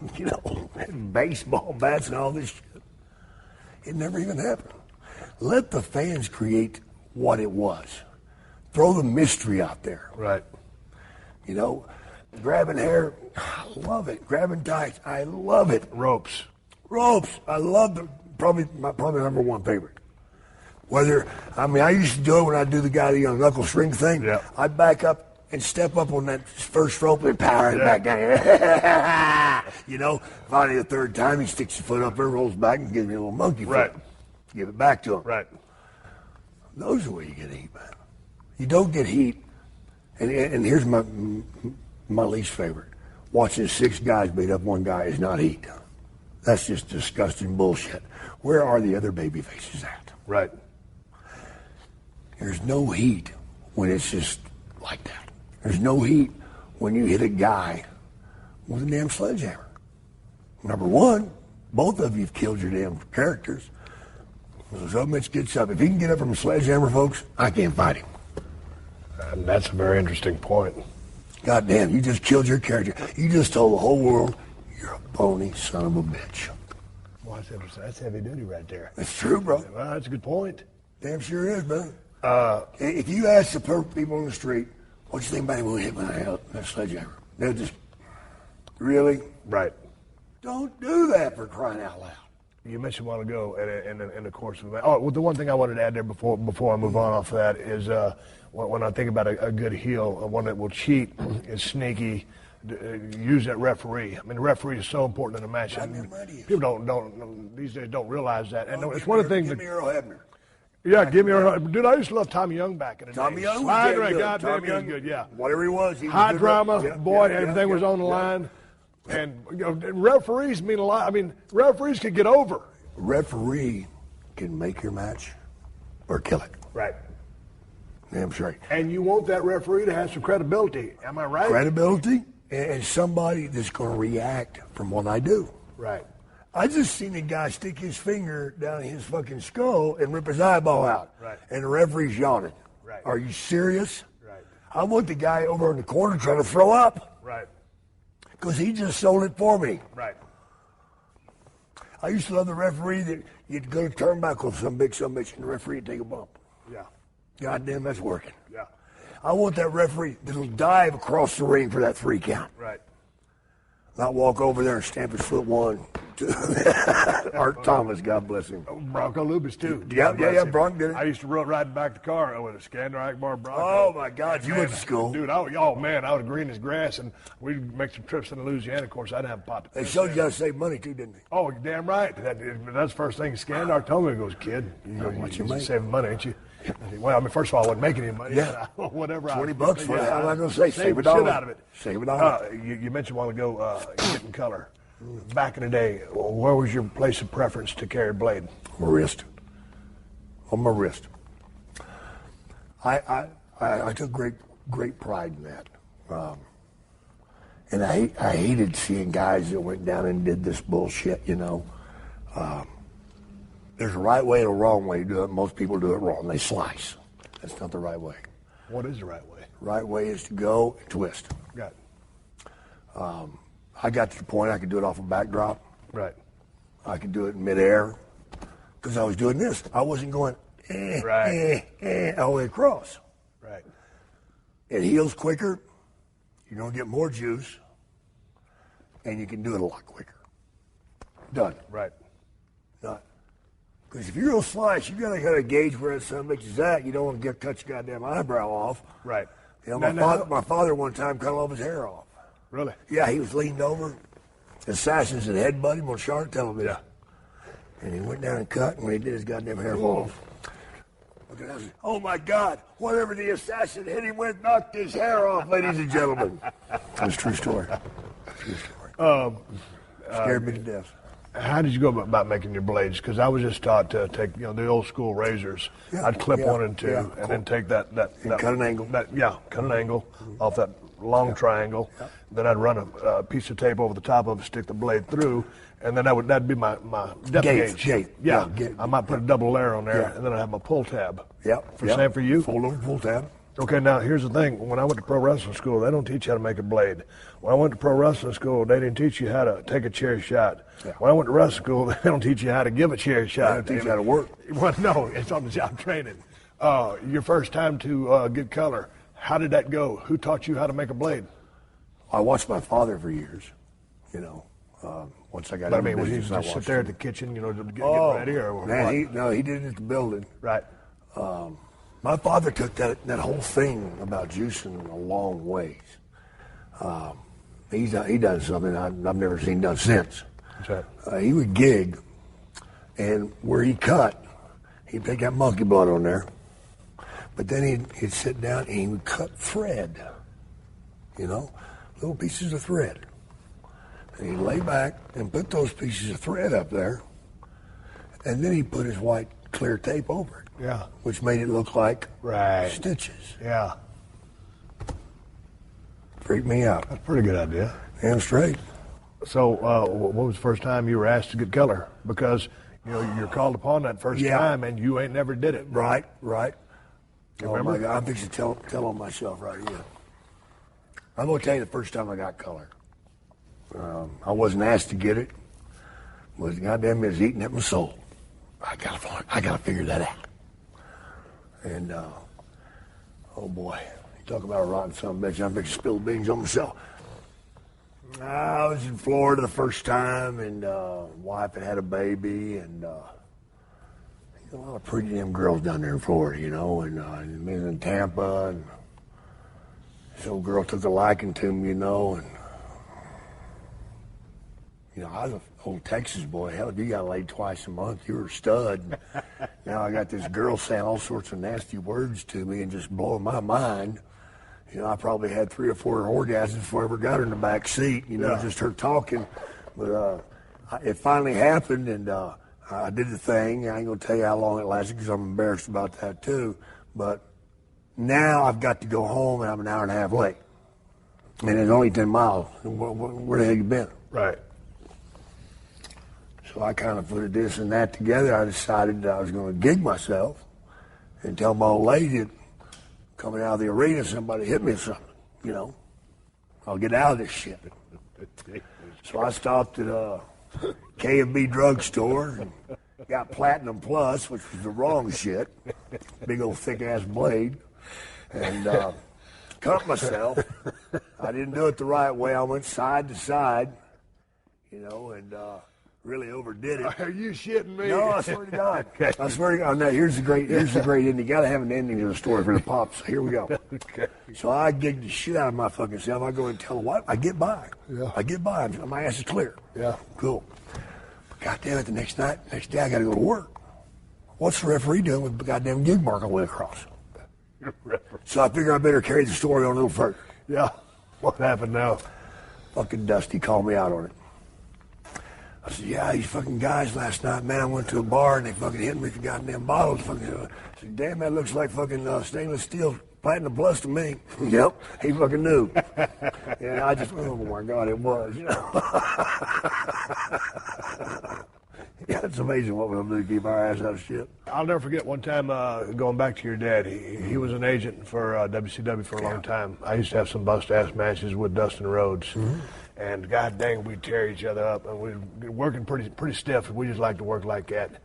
Baseball bats and all this shit. It never even happened. Let the fans create what it was. Throw the mystery out there. Right. Grabbing hair, I love it. Grabbing tights, I love it. Ropes, I love them. Probably number one favorite. I used to do it when I'd do the knuckle string thing. Yeah. I'd back up and step up on that first rope and power it back down. Finally the third time, he sticks his foot up there, rolls back, and gives me a little monkey foot. Right. Give it back to him. Right. Those are where you get heat, man. You don't get heat. And here's my least favorite. Watching 6 guys beat up one guy is not heat. That's just disgusting bullshit. Where are the other baby faces at? Right. There's no heat when it's just like that. There's no heat when you hit a guy with a damn sledgehammer. Number one, both of you have killed your damn characters. So Mitch gets up. If he can get up from a sledgehammer, folks, I can't fight him. And that's a very interesting point. God damn, you just killed your character. You just told the whole world you're a phony son of a bitch. Well, that's heavy duty right there. That's true, bro. Well, that's a good point. Damn sure is, man. If you ask the people on the street, what you think about him when he hit my head with that sledgehammer? They'll just, really? Right. Don't do that, for crying out loud. You mentioned a while ago in the course of the match. Oh, well, the one thing I wanted to add there before I move on off of that is when I think about a good heel, one that will cheat, is sneaky, use that referee. I mean, the referee is so important in a match. People don't these days don't realize that. And it's one of the things. Give me Earl Hebner. Yeah, give me Earl. Dude, I used to love Tommy Young back in the day. Tommy Young was good. Goddamn, he was good. Yeah. Whatever he was, high drama, everything was on the line. And referees mean a lot. I mean, referees can get over. Referee can make your match or kill it. Right. Damn straight. And you want that referee to have some credibility. Am I right? Credibility and somebody that's going to react from what I do. Right. I just seen a guy stick his finger down his fucking skull and rip his eyeball out. Right. And the referee's yawning. Right. Are you serious? Right. I want the guy over in the corner trying to throw up. Right. Because he just sold it for me. Right. I used to love the referee that you'd go to turnbuckle some bitch, and the referee would take a bump. Yeah. God damn, that's working. Yeah. I want that referee that'll dive across the ring for that 3 count. Right. Not walk over there and stamp his foot 1. Art Thomas, God bless him. Bronco Lubis, too. Yeah, Bronco did it. I used to ride back the car with a Skander Akbar Bronco. Oh, my God, you went to school. Dude, I was green as grass, and we'd make some trips into Louisiana. Of course, I'd have a pot. They showed you how to save money, too, didn't they? Oh, you're damn right. That's the first thing Skander told me. He goes, kid, you're saving money, ain't you? I said, well, I mean, first of all, I wasn't making any money. Yeah. Whatever. $20 for it. I'm not going to say save a dollar. Shit out of it. Save a dollar. You mentioned a while ago getting color. Back in the day, where was your place of preference to carry a blade? My wrist. On my wrist. I took great pride in that. And I hated seeing guys that went down and did this bullshit, you know. There's a right way and a wrong way to do it. Most people do it wrong. They slice. That's not the right way. What is the right way? Right way is to go and twist. Got it. I got to the point I could do it off a backdrop. Right. I could do it in midair because I was doing this. I wasn't going all the way across. Right. It heals quicker. You're going to get more juice, and you can do it a lot quicker. Done. Right. Not. Because if you're going to slice, you got to gauge where that son bitch is at. You don't want to cut your goddamn eyebrow off. Right. You know, my father one time cut all of his hair off. Really? Yeah, he was leaned over. Assassins had headbutted him on Shark television. Yeah. And he went down and cut, and when he did, his goddamn hair fall off. Oh my God! Whatever the assassin hit him with knocked his hair off, ladies and gentlemen. That's a true story. True story. Scared me to death. How did you go about making your blades? Because I was just taught to take, the old school razors. Yeah, I'd clip yeah, one and two, yeah, and then take that cut an angle. Cut an angle off that long triangle. Yeah. Then I'd run a piece of tape over the top of it, stick the blade through, and then that'd be my depth gauge. Yeah. I might put a double layer on there, and then I'd have my pull tab. Yep. Same for you? Fold over, pull tab. Okay, now here's the thing. When I went to pro wrestling school, they don't teach you how to make a blade. When I went to pro wrestling school, they didn't teach you how to take a chair shot. Yeah. When I went to wrestling school, they don't teach you how to give a chair shot. They don't teach you how to work. Well, no, it's on the job training. Your first time to get color, how did that go? Who taught you how to make a blade? I watched my father for years, once I got into was he business, just sit there at the kitchen, to get ready, or man, what? he did it at the building. Right. My father took that whole thing about juicing a long ways. He done something I've never seen done since. That's right. He would gig, and where he cut, he'd take that monkey blood on there, but then he'd sit down and he would cut thread, little pieces of thread. And he'd lay back and put those pieces of thread up there, and then he'd put his white clear tape over it. Yeah. Which made it look like stitches. Yeah. Freaked me out. That's a pretty good idea. Damn straight. So, what was the first time you were asked to get color? Because, you're called upon that first time, and you ain't never did it. Right. You Oh, remember? my God. I'm fixing to tell on myself right here. I'm going to tell you the first time I got color. I wasn't asked to get it. Goddamn, it was eating at my soul. I gotta figure that out. And, oh boy, you talk about a rotten son of a bitch, I'm fixing to spill the beans on myself. I was in Florida the first time, and wife had a baby, and a lot of pretty damn girls down there in Florida, and me in Tampa, and this old girl took a liking to me, and I was an old Texas boy. Hell, if you got laid twice a month, you were a stud. Now I got this girl saying all sorts of nasty words to me and just blowing my mind. I probably had 3 or 4 orgasms before I ever got her in the back seat, just her talking. But it finally happened, and I did the thing. I ain't going to tell you how long it lasted because I'm embarrassed about that too. But now I've got to go home, and I'm an hour and a half late. And it's only 10 miles. Where the hell you been? Right. So I kind of put this and that together. I decided that I was going to gig myself and tell my old lady that coming out of the arena, somebody hit me or something, I'll get out of this shit. So I stopped at a K&B drugstore and got Platinum Plus, which was the wrong shit, big old thick-ass blade, and cut myself. I didn't do it the right way. I went side to side, and really overdid it. Are you shitting me? No, I swear to God. Okay. I swear to God. Now, here's the great ending. You got to have an ending to the story for the pops. Here we go. Okay. So I gigged the shit out of my fucking self. I go and tell the wife. I get by. Yeah. I get by. My ass is clear. Yeah. Cool. But goddamn it, the next day I got to go to work. What's the referee doing with the goddamn gig mark I went across? So I figure I better carry the story on a little further. Yeah. What happened now? Fucking Dusty called me out on it. I said, yeah, these fucking guys last night, man, I went to a bar and they fucking hit me with the goddamn bottles. Fucking, I said, damn, that looks like fucking stainless steel platinum plus to me. Yep, he fucking knew. And I just, oh my God, it was, you know. Yeah, it's amazing what we'll do to keep our ass out of shit. I'll never forget one time going back to your dad. He was an agent for WCW for a long time. I used to have some bust-ass matches with Dustin Rhodes. Mm-hmm. And god dang, we'd tear each other up. And we were working pretty stiff. We just like to work like that.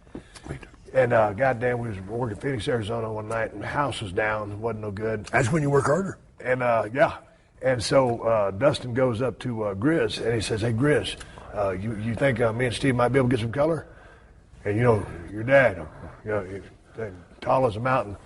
And god damn, we was working Phoenix, Arizona one night, and the house was down. It wasn't no good. That's when you work harder. And yeah. And so Dustin goes up to Grizz, and he says, hey, Grizz, you think me and Steve might be able to get some color? And, you know, your dad, you know, he's tall as a mountain.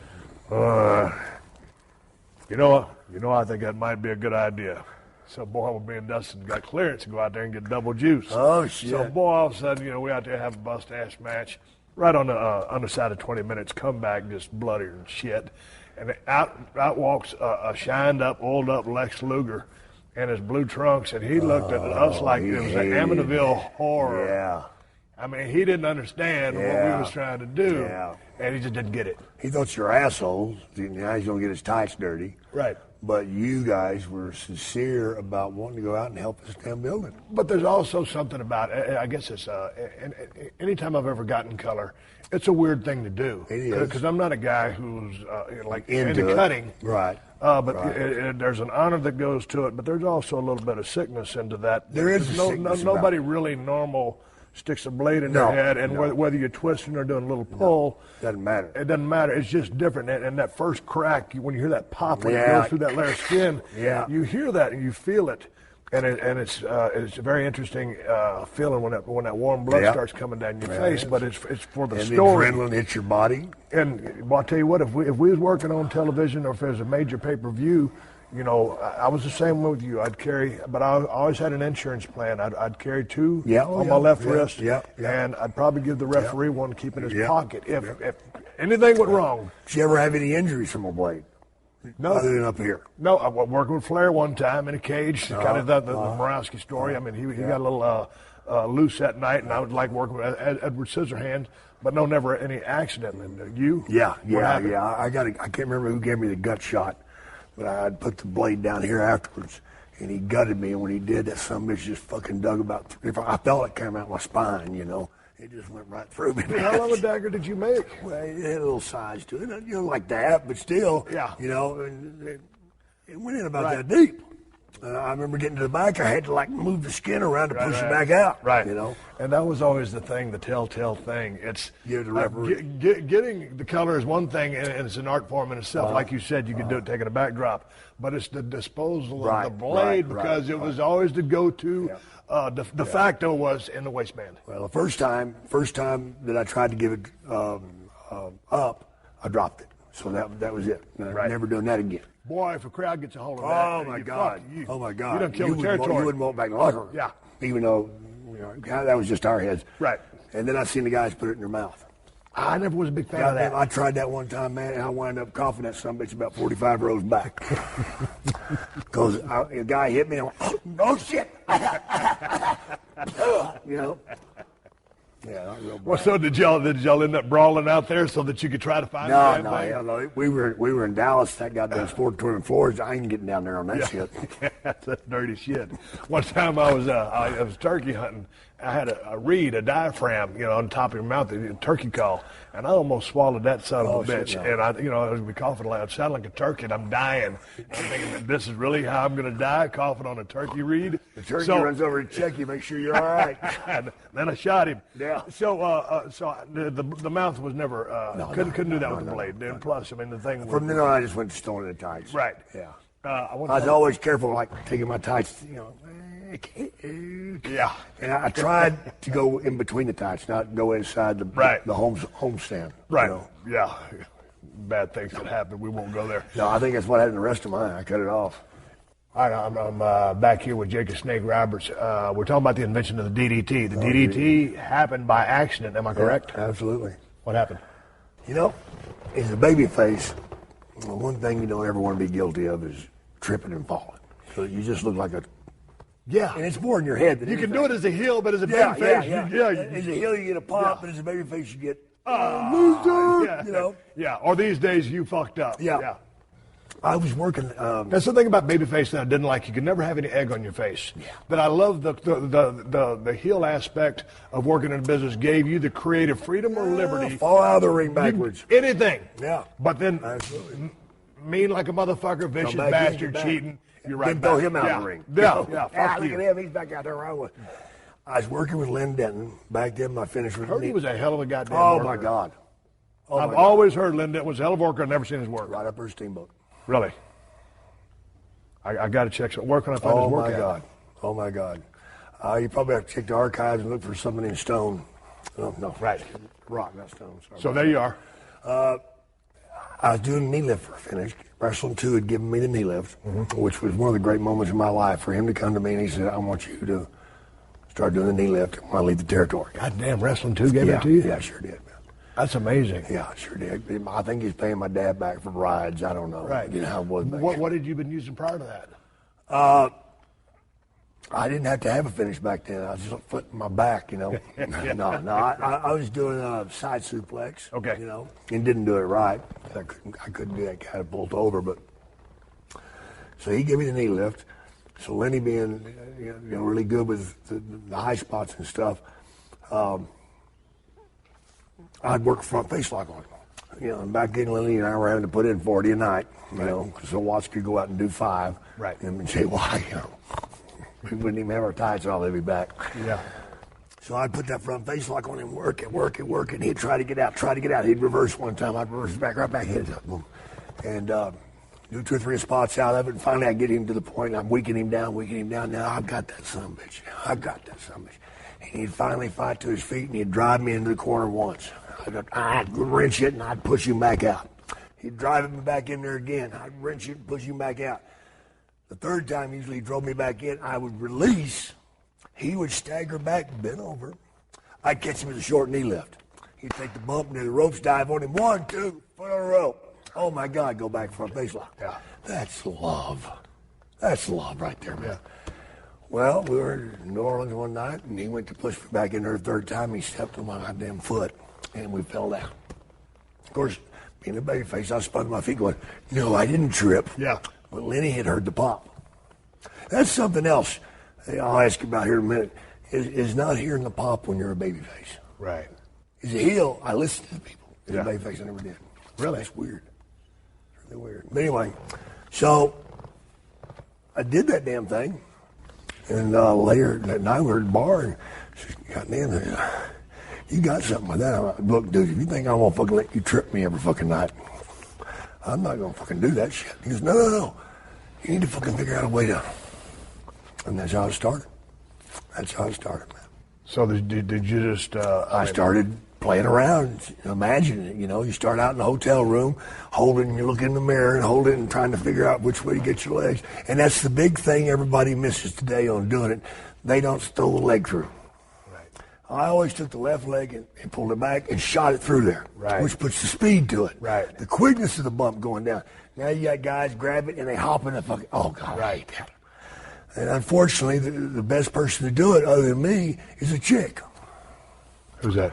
You know, I think that might be a good idea. So, boy, me and Dustin got clearance to go out there and get double juice. Oh, shit. So, boy, all of a sudden, you know, we out there have a bust-ass match. Right on the underside of 20 minutes, come back just bloodier and shit. And out walks a shined-up, oiled-up Lex Luger in his blue trunks, and he looked at us like it was an Amityville horror. Yeah. I mean, he didn't understand what we was trying to do, and he just didn't get it. He thought you were assholes. Now he's going to get his tights dirty. Right. But you guys were sincere about wanting to go out and help this damn building. But there's also something about it. I guess it's anytime I've ever gotten color, it's a weird thing to do. It is. Because I'm not a guy who's like into cutting. Right. But there's an honor that goes to it, but there's also a little bit of sickness into that. There is sickness nobody really normal sticks a blade in their head, and whether you're twisting or doing a little pull, doesn't matter. It doesn't matter. It's just different. And that first crack, when you hear that pop when it goes through that layer of skin, you hear that and you feel it, and it's a very interesting feeling when that warm blood starts coming down your face. But it's for the story. The adrenaline hits your body. And well, I'll tell you what, if we was working on television or if there's a major pay-per-view. You know, I was the same with you. I'd carry, but I always had an insurance plan. I'd carry two on my left wrist, and I'd probably give the referee one to keep in his pocket if anything went wrong. Did you ever have any injuries from a blade? No. Other than up here? No, I was working with Flair one time in a cage, kind of the Borowski story. I mean, he got a little loose that night, and I would like working with Edward Scissorhands, but no, never any accident. And you? Yeah. I can't remember who gave me the gut shot. But I'd put the blade down here afterwards, and he gutted me. And when he did, that son of a bitch just fucking dug about. I felt it come out my spine, you know. It just went right through me. How long a dagger did you make? Well, it had a little size to it, you know, like that, but still, you know, it went in about that deep. I remember getting to the back. I had to like move the skin around to push it back out. Right. You know. And that was always the thing, the telltale thing. It's give the referee. Getting the color is one thing, and it's an art form in itself. Like you said, you could do it taking a backdrop, but it's the disposal of the blade because it was always the go-to. De facto was in the waistband. Well, the first time that I tried to give it up, I dropped it. So that was it. Never doing that again. Boy, if a crowd gets a hold of that, oh my God! You done killed the territory. You wouldn't walk back in the locker room. Yeah. Even though, you know, that was just our heads. Right. And then I seen the guys put it in their mouth. I never was a big fan of that. I tried that one time, man, and I wound up coughing that son of a bitch about 45 rows back. Because a guy hit me, and I went, oh shit! You know. Yeah, not real bad. Well, so did y'all end up brawling out there so that you could try to find No. We were in Dallas. That goddamn sport touring floors. I ain't getting down there on that shit. That's dirty shit. One time I was turkey hunting. I had a diaphragm, you know, on top of your mouth, a turkey call, and I almost swallowed that son of a bitch. No. And I was coughing loud, sounded like a turkey, and I'm dying. I'm thinking, this is really how I'm going to die, coughing on a turkey reed. The turkey runs over to check you, make sure you're all right. And then I shot him. Yeah. So the mouth was never couldn't do that with the blade. And plus, I mean, the thing. From then on, I just went to stoning the tights. Right. Yeah. I was always careful, like taking my tights, you know. Yeah. And I tried to go in between the tights, not go inside the homestand. Right. You know? Yeah. Bad things that happen. We won't go there. No, I think that's what happened the rest of mine. I cut it off. All right, I'm back here with Jake Snake Roberts. We're talking about the invention of the DDT. The DDT happened by accident. Am I correct? Yeah, absolutely. What happened? You know, as a baby face, one thing you don't ever want to be guilty of is tripping and falling. So you just look like a Yeah. And it's more in your head than You can anything. do it as a heel, but as a babyface, As a heel, you get a pop, but as a babyface, you get loser. you know. Yeah. Or these days, you fucked up. Yeah. I was working. That's the thing about babyface that I didn't like. You could never have any egg on your face. Yeah. But I love the heel aspect of working in a business. Gave you the creative freedom or liberty. Fall out of the ring backwards. Anything. Yeah. But then, mean like a motherfucker, vicious bastard, cheating. You're right. Then throw him out of the ring. Yeah. Look at him. He's back out there around. I was working with Lynn Denton. Back then, my finish was. He was a hell of a goddamn Oh worker. my God. I've always heard Lynn Denton was a hell of a worker. I've never seen his work. Right up her steamboat. Really? I got to check. Where can I find his work at? Oh, my God. You probably have to check the archives and look for something in stone. No. Right. Rock, not stone. Sorry. So there you are. I was doing a knee lift for a finish. Wrestling 2 had given me the knee lift, which was one of the great moments in my life for him to come to me and he said, I want you to start doing the knee lift when I leave the territory. Goddamn, Wrestling 2 gave that to you? Yeah, sure did, man. That's amazing. Yeah, sure did. I think he's paying my dad back for rides. I don't know. Right. You know how it was back What had you been using prior to that? I didn't have to have a finish back then. I was just flipping my back, you know. No. I was doing a side suplex. Okay. You know, and didn't do it right. I couldn't do that kind of bolt over, but so he gave me the knee lift. So Lenny being really good with the high spots and stuff, I'd work front face lock on him. You know, and back then Lenny and I were having to put in 40 a night, you know, so Watts could go out and do 5. Right. And say, why, you know. We wouldn't even have our tights on, they'd be back. Yeah. So I'd put that front face lock on him, work it, and he'd try to get out. He'd reverse one time, I'd reverse back, right back, hit it, boom. And do 2 or 3 spots out of it, and finally I'd get him to the point, I'm weakening him down. Now I've got that son of a bitch. And he'd finally fight to his feet, and he'd drive me into the corner once. I'd wrench it, and I'd push him back out. He'd drive me back in there again. I'd wrench it and push him back out. The third time, usually he drove me back in. I would release. He would stagger back, bend over. I'd catch him with a short knee lift. He'd take the bump near the ropes, dive on him. 1, 2, foot on the rope. Oh, my God, go back front face lock. Yeah. That's love. That's love right there, man. Yeah. Well, we were in New Orleans one night, and he went to push me back in there the third time. He stepped on my goddamn foot, and we fell down. Of course, being a babyface, I spun my feet going, no, I didn't trip. Yeah. But Lenny had heard the pop. That's something else I'll ask you about here in a minute, is not hearing the pop when you're a babyface. Right. As a heel, I listen to the people. As Yeah. a babyface, I never did. Really? That's weird. It's really weird. But anyway, so I did that damn thing. And later that night we were at the bar, and she said, goddamn, you got something with that. I'm like, look, dude, if you think I'm going to fucking let you trip me every fucking night, I'm not going to fucking do that shit. He goes, no. You need to fucking figure out a way to. And that's how it started. Man. So did you just... I started playing around, imagining it. You start out in a hotel room, holding, you look in the mirror and hold it and trying to figure out which way to get your legs. And that's the big thing everybody misses today on doing it. They don't throw the leg through. Right. I always took the left leg and pulled it back and shot it through there, right. Which puts the speed to it. Right. The quickness of the bump going down. Now you got guys grab it and they hop in the fucking, oh, God, I hate that. And unfortunately, the best person to do it, other than me, is a chick. Who's that?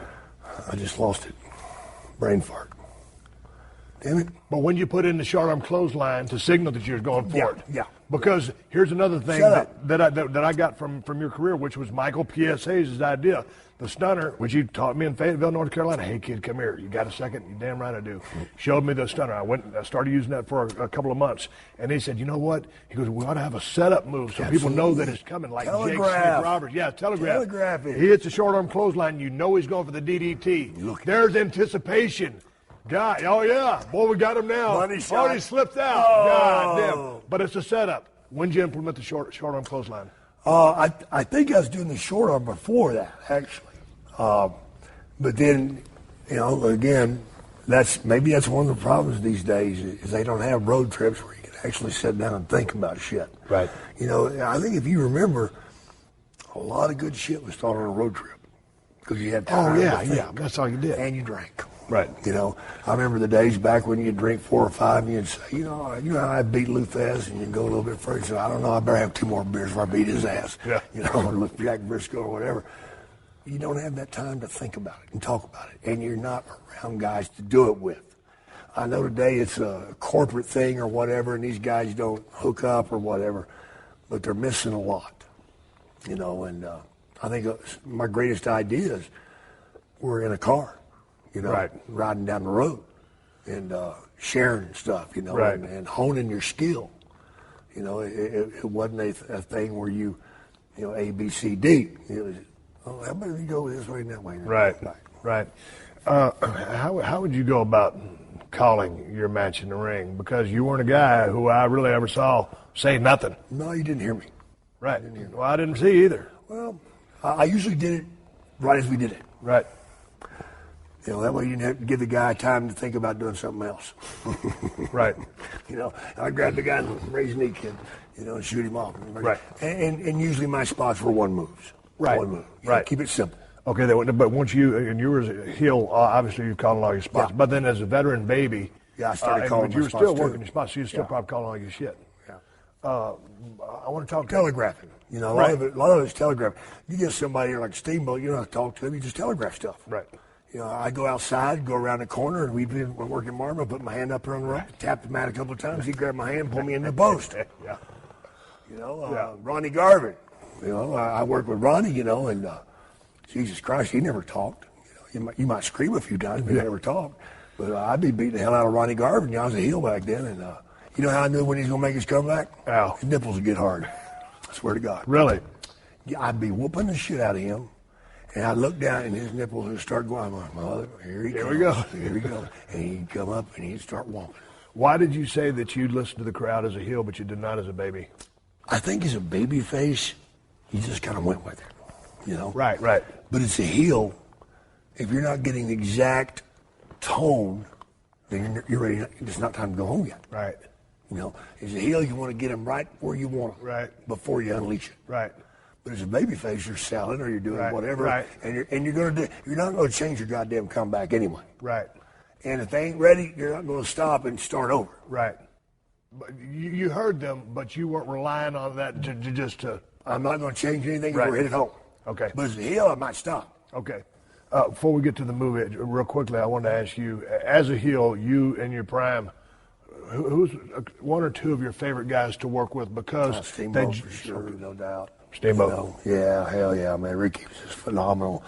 I just lost it. Brain fart. Damn it. But when you put in the short arm clothesline to signal that you're going for it. Yeah. Because here's another thing that I got from your career, which was Michael P.S. Hayes' idea. The stunner, which he taught me in Fayetteville, North Carolina. Hey, kid, come here. You got a second? You damn right I do. Showed me the stunner. I started using that for a couple of months. And he said, you know what? He goes, we ought to have a setup move so people know that it's coming, like Jake Snake Roberts. Yeah, telegraph it. He hits a short arm clothesline. You know he's going for the DDT. There's anticipation. God, oh yeah. Boy, we got him now. Money shot. Oh, he slipped out. Oh. God damn. But it's a setup. When did you implement the short arm clothesline? I think I was doing the short arm before that, actually. But then, again, that's one of the problems these days is they don't have road trips where you can actually sit down and think about shit. Right. I think if you remember, a lot of good shit was taught on a road trip because you had time. Oh yeah. That's all you did. And you drank. Right. You know, I remember the days back when you'd drink 4 or 5 and you'd say, you know how I beat Lou Thez, and you'd go a little bit further. So I don't know, I better have 2 more beers before I beat his ass. Yeah. You know, or look Jack Briscoe or whatever. You don't have that time to think about it and talk about it, and you're not around guys to do it with. I know today it's a corporate thing or whatever, and these guys don't hook up or whatever, but they're missing a lot, you know. And I think my greatest ideas were in a car, you know, right. riding down the road and sharing stuff, you know, right. and honing your skill. You know, it wasn't a thing where you know, A, B, C, D. It was, oh, how about you go this way and that way? Right, right. How would you go about calling your match in the ring? Because you weren't a guy who I really ever saw say nothing. No, you didn't hear me. Right. Well, I didn't see either. Well, I usually did it right as we did it. Right. You know, that way you didn't have to give the guy time to think about doing something else. Right. You know, I grabbed the guy and raise his knee, kid, you know, and shoot him off. Right. And usually my spots were one moves. Right. One move. You right. know, keep it simple. Okay, but once you were a heel, obviously you called all your spots. Yeah. But then as a veteran baby, yeah, I started calling but you my were spots still too. working your spots, so you still probably calling all your shit. Yeah. I want to talk telegraphing. You know, right. a lot of it's telegraphing. You get somebody like Steamboat, you don't have to talk to him, you just telegraph stuff. Right. You know, I go outside, go around the corner, and we've been working Marvin, put my hand up there on the rope, tap the mat a couple of times, he grabbed my hand, pull me in the post. Yeah. You know, Ronnie Garvin. You know, I work with Ronnie, you know, and Jesus Christ, he never talked. You know, you might scream a few times, but he never talked. But I'd be beating the hell out of Ronnie Garvin. You know, I was a heel back then, and you know how I knew when he's going to make his comeback? Ow. His nipples would get hard. I swear to God. Really? Yeah, I'd be whooping the shit out of him, and I'd look down, and his nipples would start going. I'm like, mother, here we go. Here we go. And he'd come up, and he'd start whomping. Why did you say that you listened to the crowd as a heel, but you did not as a baby? I think as a baby face, he just kind of went with it, you know? Right. But it's a heel. If you're not getting the exact tone, then you're ready. It's not time to go home yet. Right. You know, as a heel, you want to get them right where you want them. Right. Before you unleash it. Right. But as a babyface, you're selling or you're doing whatever. Right. And you're not going to change your goddamn comeback anyway. Right. And if they ain't ready, you're not going to stop and start over. Right. But you heard them, but you weren't relying on that to. I'm not going to change anything. Right. We're hit it home. Okay. But as a heel, I might stop. Okay. Before we get to the movie, real quickly, I wanted to ask you, as a heel, you in your prime, who's one or two of your favorite guys to work with? Because Steamboat for sure, no doubt. Steamboat. You know, yeah, hell yeah, man. Ricky was just phenomenal.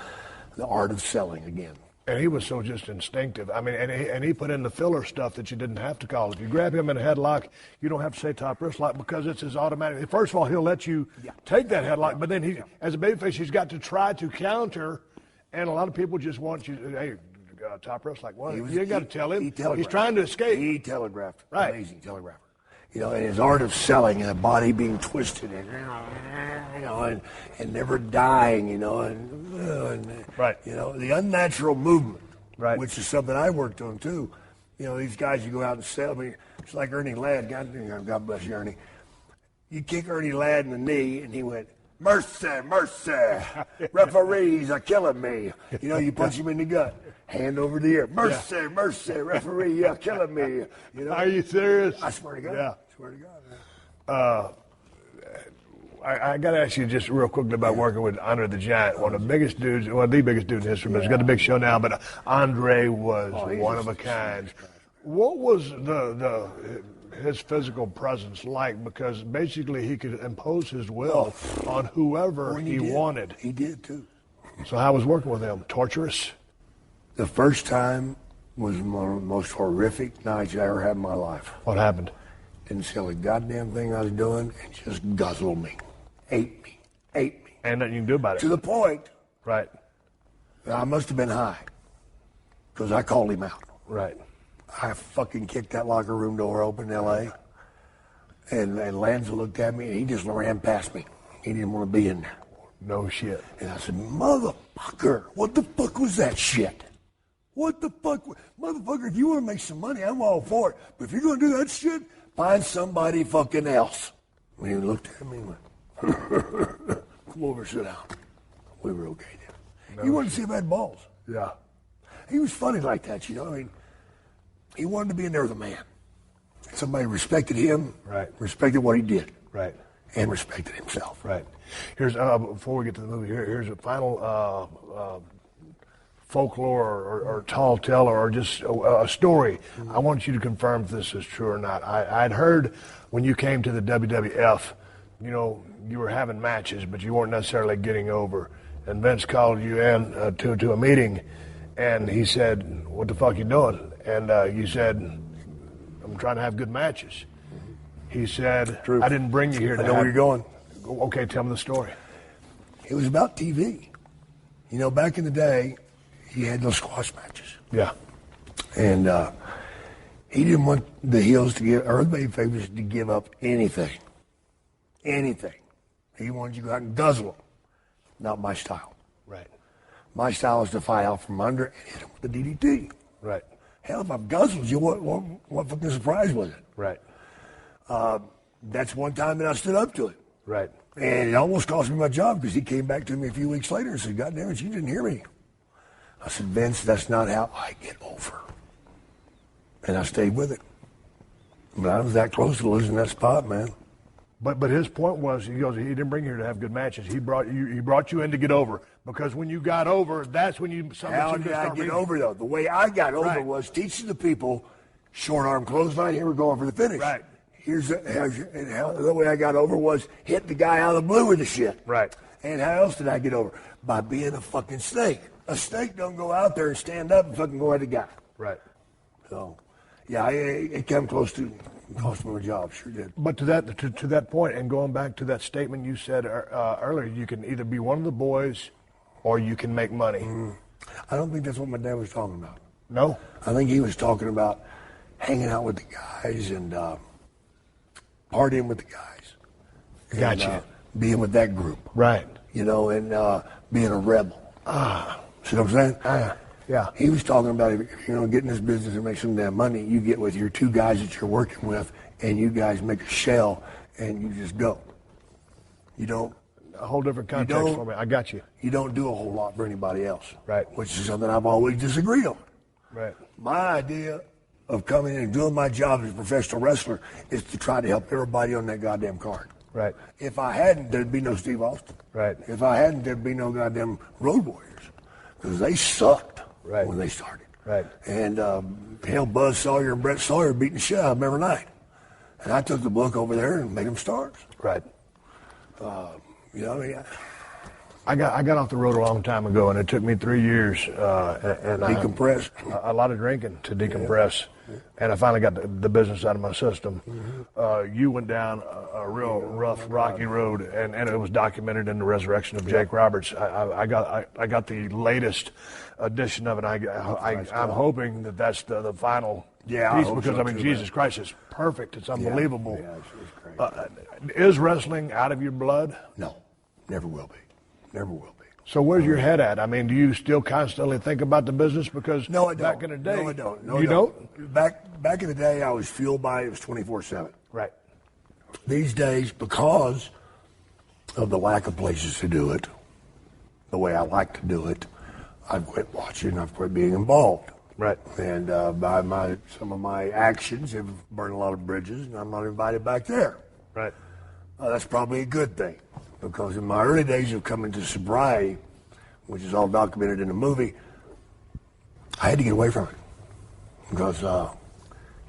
The art of selling again. And he was so just instinctive. I mean, and he put in the filler stuff that you didn't have to call. If you grab him in a headlock, you don't have to say top wrist lock because it's his automatic. First of all, he'll let you take that headlock, but then he, as a babyface, he's got to try to counter. And a lot of people just want you, hey, top wrist lock. Well, you ain't got to tell him. He's trying to escape. He telegraphed. Right. Amazing telegrapher. You know, and his art of selling and the body being twisted and, you know, and never dying, you know, and right. You know, the unnatural movement, right, which is something I worked on too. You know, these guys you go out and sell. I mean, it's like Ernie Ladd. God bless you, Ernie. You kick Ernie Ladd in the knee, and he went, mercy, mercy, referees are killing me. You know, you punch him in the gut, hand over the ear, mercy, mercy, referee, you're killing me. You know? Are you serious? I swear to God. Yeah. I swear to God, man. I got to ask you just real quickly about working with Andre the Giant, one of the biggest dudes, well, the biggest dude in history, but he's got a big show now, but Andre was one of a kind. What was his physical presence like? Because basically he could impose his will on whoever he wanted. He did too. So how was working with him? Torturous? The first time was one of the most horrific nights I ever had in my life. What happened? Didn't sell a goddamn thing I was doing and just guzzled me. Ate me. And nothing you can do about it. To the point right, that I must have been high because I called him out. Right. I fucking kicked that locker room door open in L.A. And Lanza looked at me and he just ran past me. He didn't want to be in there. No shit. And I said, motherfucker, what the fuck was that shit? What the fuck? Motherfucker, if you want to make some money, I'm all for it. But if you're going to do that shit, find somebody fucking else. When he looked at me and went, come over, sit down. We were okay then. You wanted to see if I had balls. Yeah. he was funny like that, you know. I mean, he wanted to be in there with a man. Somebody respected him, right? Respected what he did, right? And respected himself, right? Here's before we get to the movie. Here's a final folklore or tall tale or just a story. Mm-hmm. I want you to confirm if this is true or not. I'd heard when you came to the WWF, you know, you were having matches, but you weren't necessarily getting over. And Vince called you in to a meeting, and he said, "What the fuck you doing?" And you said, "I'm trying to have good matches." He said, True. "I didn't bring you here to I know where you're going." Okay, tell me the story. It was about TV. You know, back in the day, he had those squash matches. Yeah. And he didn't want the heels to give, or the babyfaces to give up anything. Anything. He wanted you to go out and guzzle them. Not my style. Right. My style is to fight out from under and hit him with the DDT. Right. Hell, if I've guzzled you, what fucking surprise was it? Right. That's one time that I stood up to it. Right. And it almost cost me my job because he came back to me a few weeks later and said, "God damn it, you didn't hear me." I said, "Vince, that's not how I get over." And I stayed with it. But I was that close to losing that spot, man. But his point was, he goes, he didn't bring you here to have good matches. He brought you in to get over. Because when you got over, that's when you... How did I get over, though? The way I got over was teaching the people short arm clothesline. Here we're going for the finish. Right. The way I got over was hit the guy out of the blue with the shit. Right. And how else did I get over? By being a fucking snake. A snake don't go out there and stand up and fucking go at the guy. Right. So, yeah, it came close to cost me my job. Sure did. But to that point, and going back to that statement you said earlier, you can either be one of the boys or you can make money. I don't think that's what my dad was talking about. No? I think he was talking about hanging out with the guys and partying with the guys. Gotcha. Being with that group. Right. You know, and being a rebel. See what I'm saying? Yeah. He was talking about if you're going to get in this business and make some damn money, you get with your two guys that you're working with, and you guys make a shell, and you just go. You don't... A whole different context for me. I got you. You don't do a whole lot for anybody else. Right. Which is something I've always disagreed on. Right. My idea of coming in and doing my job as a professional wrestler is to try to help everybody on that goddamn card. Right. If I hadn't, there'd be no Steve Austin. Right. If I hadn't, there'd be no goddamn Road Warriors. Because they sucked when they started. Right. And hell, Buzz Sawyer and Brett Sawyer beating the shit out of them every night. And I took the book over there and made them stars. Right. You know, I mean, I got off the road a long time ago, and it took me 3 years and decompress. A lot of drinking to decompress, and I finally got the business out of my system. You went down a real rough, rocky road, and it was documented in the resurrection of Jake Roberts. I got the latest edition of it. I'm hoping that that's the final piece because I mean Jesus Christ is perfect. It's unbelievable. Yeah, it's great. Is wrestling out of your blood? No, never will be. Never will be. So where's your head at? I mean, do you still constantly think about the business? Because no, I don't. Back in the day, no, I don't. No, you don't. Back in the day, I was fueled by it was 24/7. Right. These days, because of the lack of places to do it, the way I like to do it, I've quit watching. I've quit being involved. Right. And by some of my actions have burned a lot of bridges, and I'm not invited back there. Right. That's probably a good thing. Because in my early days of coming to sobriety, which is all documented in the movie, I had to get away from it. Because,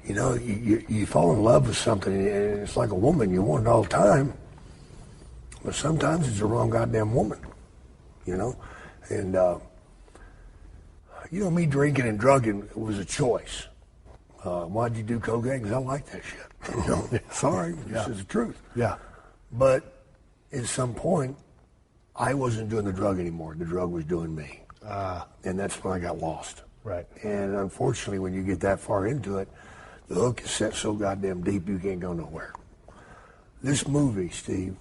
you know, you fall in love with something, and it's like a woman. You want it all the time. But sometimes it's the wrong goddamn woman, you know? And, you know, me drinking and drugging was a choice. Why'd you do cocaine? Because I like that shit. You know? Sorry, this is the truth. Yeah. But at some point, I wasn't doing the drug anymore. The drug was doing me. And that's when I got lost. Right. And unfortunately, when you get that far into it, the hook is set so goddamn deep you can't go nowhere. This movie, Steve,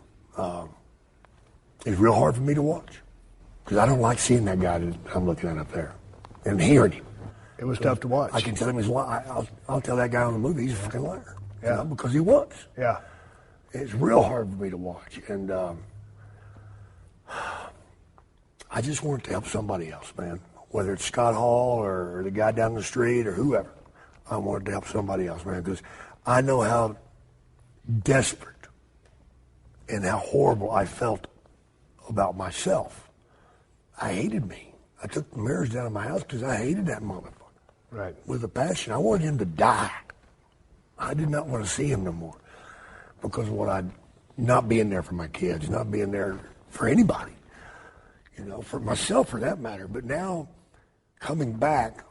is real hard for me to watch. Because I don't like seeing that guy that I'm looking at up there and hearing him. It was tough to watch. I can tell him he's lying. I'll tell that guy on the movie he's a fucking liar. Yeah. You know, because he was. Yeah. It's real hard for me to watch, and I just wanted to help somebody else, man. whether it's Scott Hall or the guy down the street or whoever. I wanted to help somebody else, man, because I know how desperate and how horrible I felt about myself. I hated me. I took the mirrors down in my house because I hated that motherfucker. Right. With a passion. I wanted him to die. I did not want to see him no more because of what not being there for my kids, not being there for anybody, for myself for that matter. But now, coming back,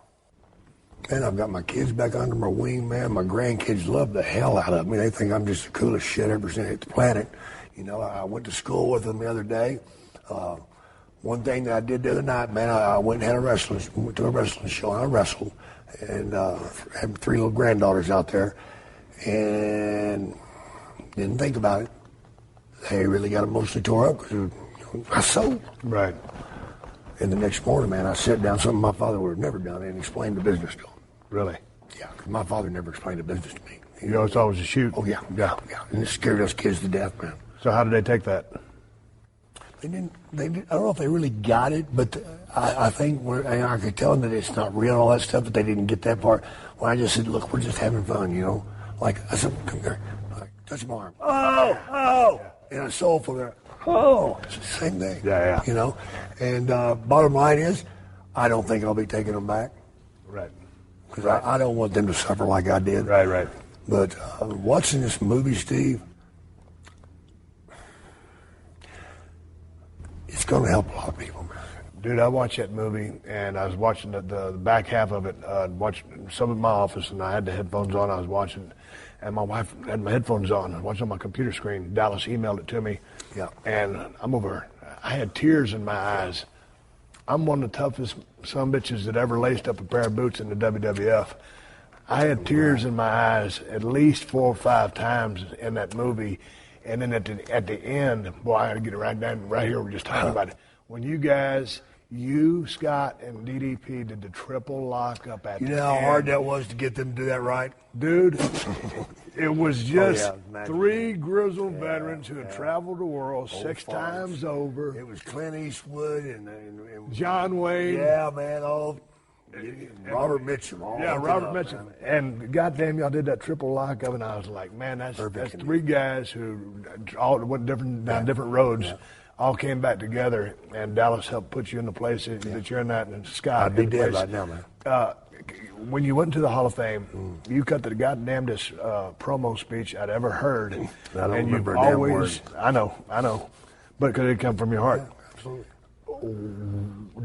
man, I've got my kids back under my wing, man. My grandkids love the hell out of me. They think I'm just the coolest shit ever seen hit the planet. I went to school with them the other day. One thing that I did the other night, man, I went and went to a wrestling show, and I wrestled. And had 3 little granddaughters out there. And didn't think about it. They really got emotionally tore up because I sold. Right. And the next morning, man, I sat down, something my father would have never done, and explained the business to them. Really? Yeah, because my father never explained the business to me. You know, it's always a shoot. Oh, yeah. And it scared us kids to death, man. So how did they take that? They didn't, I don't know if they really got it, but I think I could tell them that it's not real and all that stuff, but they didn't get that part. When I just said, look, we're just having fun, Like, I said, come here. Like, touch my arm. Oh! And I sold for that. Oh! It's the same thing. Yeah. And bottom line is, I don't think I'll be taking them back. Right. Because I don't want them to suffer like I did. Right. But watching this movie, Steve, it's going to help a lot of people, man. Dude, I watched that movie, and I was watching the back half of it. Watching some in my office, and I had the headphones on. I was watching, and my wife had my headphones on. I was watching on my computer screen. Dallas emailed it to me. Yeah. And I'm over. I had tears in my eyes. I'm one of the toughest sumbitches that ever laced up a pair of boots in the WWF. I had tears in my eyes at least 4 or 5 times in that movie. And then at the end, boy, I had to get it right down right here. We're just talking about it. When you guys, Scott, and DDP did the triple lockup at the end. You know how hard that was to get them to do that right? Dude, it was just imagine 3 grizzled veterans who had traveled the world 6 times over. It was Clint Eastwood and John Wayne. Yeah, man, Robert Mitchum. Robert Mitchum. And goddamn, y'all did that triple lockup, and I was like, man, that's 3 guys who all went down different roads. Yeah. All came back together, and Dallas helped put you in the place that you're in that, and Scott. I'd be dead right now, man. When you went to the Hall of Fame, you cut the goddamnest promo speech I'd ever heard. I don't remember a damn word. I know, but because it come from your heart. Yeah, absolutely.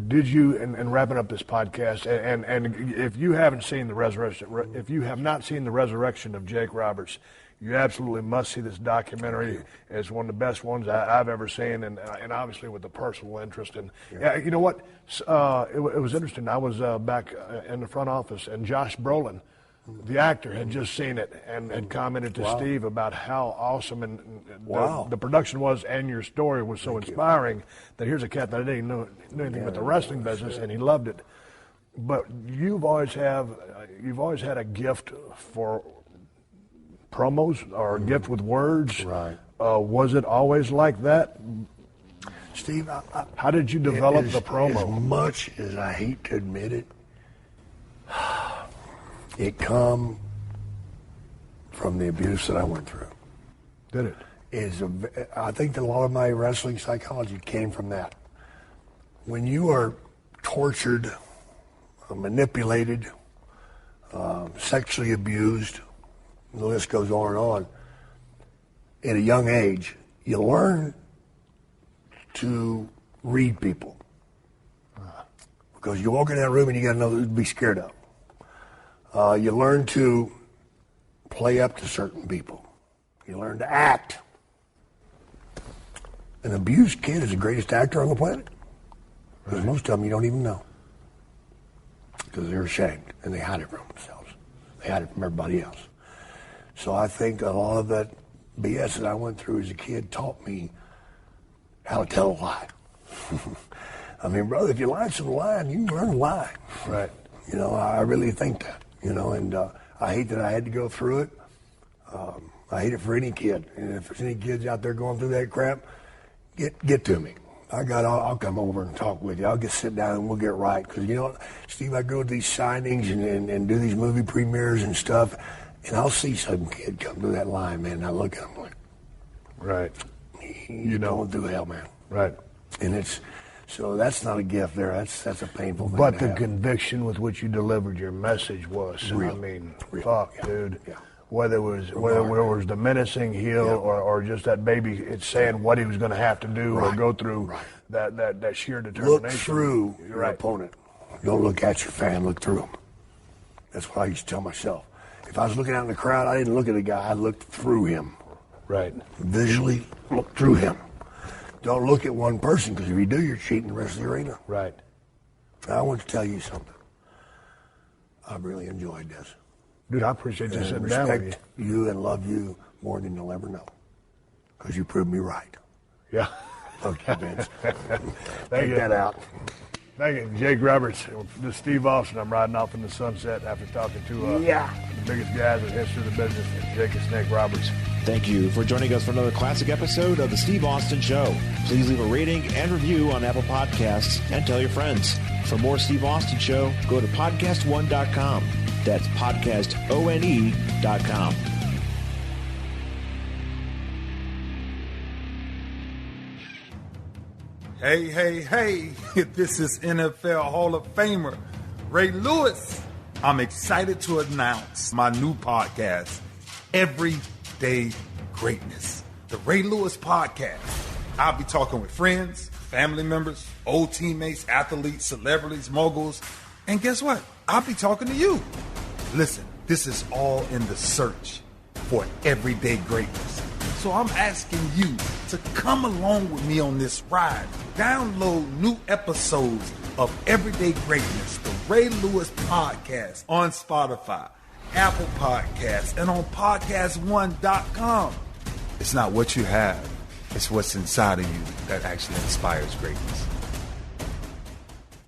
Did you, and wrapping up this podcast, and if you haven't seen the resurrection, if you have not seen the resurrection of Jake Roberts, you absolutely must see this documentary. It's one of the best ones I've ever seen, and obviously with the personal interest. And you know what? It was interesting. I was back in the front office, and Josh Brolin, the actor, had just seen it and had commented to Steve about how awesome and the production was, and your story was so inspiring that here's a cat that I didn't know anything about the wrestling business, and he loved it. But you've always had a gift for promos or a gift with words. Right. Was it always like that? Steve, how did you develop the promo? As much as I hate to admit it, it come from the abuse that I went through. Did it? I think that a lot of my wrestling psychology came from that. When you are tortured, manipulated, sexually abused, the list goes on and on, at a young age, you learn to read people. Because you walk in that room and you got to know who to be scared of. You learn to play up to certain people. You learn to act. An abused kid is the greatest actor on the planet. Because most of them you don't even know. Because they're ashamed and they hide it from themselves. They hide it from everybody else. So I think a lot of that BS that I went through as a kid taught me how to tell a lie. I mean, brother, if you lie to the line, you can learn to lie. Right. You know, I really think that, and I hate that I had to go through it. I hate it for any kid. And if there's any kids out there going through that crap, get to me. I'll come over and talk with you. I'll just sit down and we'll get right. Because, Steve, I go to these signings and do these movie premieres and stuff, and I'll see some kid come through that line, man, and I look at him like, right. He's going through hell, man. Right. And so that's not a gift there. That's a painful thing. But the conviction with which you delivered your message was, real. I mean, Real. fuck, Yeah. dude. Yeah. Whether it was the menacing heel or just that baby, it's saying what he was going to have to do or go through, that sheer determination. Look through your opponent. Don't look at your fan. Look through him. That's what I used to tell myself. If I was looking out in the crowd, I didn't look at a guy. I looked through him. Right. Visually, look through him. Don't look at one person, because if you do, you're cheating the rest of the arena. Right. I want to tell you something. I've really enjoyed this. Dude, I appreciate you And sitting down with you. respect you and love you more than you'll ever know, because you proved me right. Yeah. Okay, Vince. Thank you. That out. Thank you. Jake Roberts. This is Steve Austin. I'm riding off in the sunset after talking to the biggest guys in the history of the business, Jake and Snake Roberts. Thank you for joining us for another classic episode of The Steve Austin Show. Please leave a rating and review on Apple Podcasts and tell your friends. For more Steve Austin Show, go to PodcastOne.com. That's PodcastOne.com. Hey, this is NFL Hall of Famer Ray Lewis. I'm excited to announce my new podcast, Everyday Greatness, the Ray Lewis Podcast. I'll be talking with friends, family members, old teammates, athletes, celebrities, moguls, and guess what? I'll be talking to you. Listen, this is all in the search for everyday greatness. So I'm asking you to come along with me on this ride. Download new episodes of Everyday Greatness, the Ray Lewis Podcast, on Spotify, Apple Podcasts, and on PodcastOne.com. It's not what you have, it's what's inside of you that actually inspires greatness.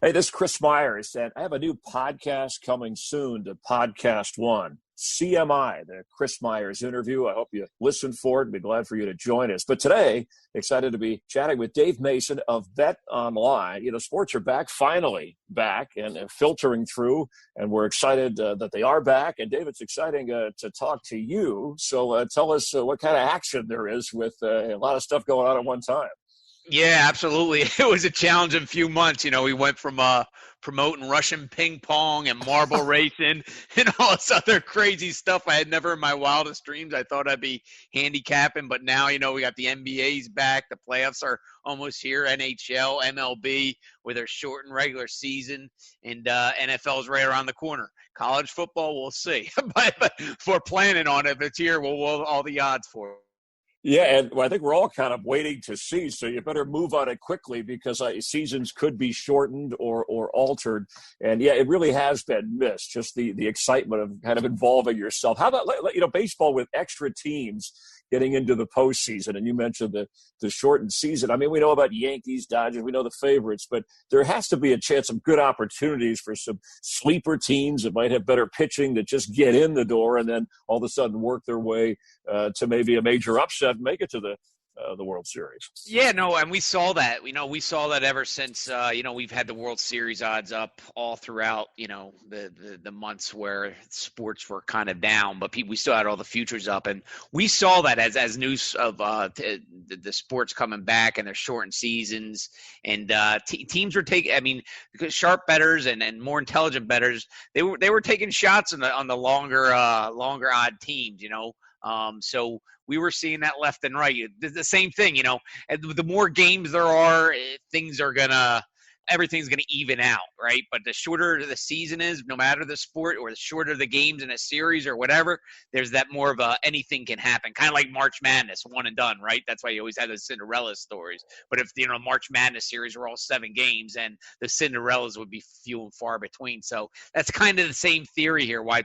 Hey, this is Chris Myers, and I have a new podcast coming soon to PodcastOne. CMI, the Chris Myers interview. I hope you listen for it and be glad for you to join us. But today, excited to be chatting with Dave Mason of Bet Online. Sports are finally back and filtering through, and we're excited that they are back. And Dave, it's exciting to talk to you. So tell us what kind of action there is with a lot of stuff going on at one time. Yeah, absolutely. It was a challenging few months. We went from promoting Russian ping pong and marble racing and all this other crazy stuff I had never in my wildest dreams I thought I'd be handicapping. But now, we got the NBA's back. The playoffs are almost here. NHL, MLB with their shortened regular season, and NFL's right around the corner. College football, we'll see. but if we're planning on it, if it's here, we'll all the odds for it. Yeah, and I think we're all kind of waiting to see, so you better move on it quickly because seasons could be shortened or altered. And, yeah, it really has been missed, just the excitement of kind of involving yourself. How about, baseball with extra teams getting into the postseason? And you mentioned the shortened season. I mean, we know about Yankees, Dodgers, we know the favorites, but there has to be a chance of good opportunities for some sleeper teams that might have better pitching that just get in the door and then all of a sudden work their way to maybe a major upset and make it to the World Series. Yeah, no, and we saw that. We saw that ever since, we've had the World Series odds up all throughout, the months where sports were kind of down, but we still had all the futures up. And we saw that as news of the sports coming back and their shortened seasons. And teams were taking, because sharp bettors and more intelligent bettors, they were taking shots on the longer odd teams, so we were seeing that left and right. The same thing, and the more games there are, everything's going to even out, right? But the shorter the season is, no matter the sport, or the shorter the games in a series or whatever, there's that more of anything can happen. Kind of like March Madness, one and done, right? That's why you always have those Cinderella stories. But if, March Madness series were all 7 games, and the Cinderellas would be few and far between. So that's kind of the same theory here, why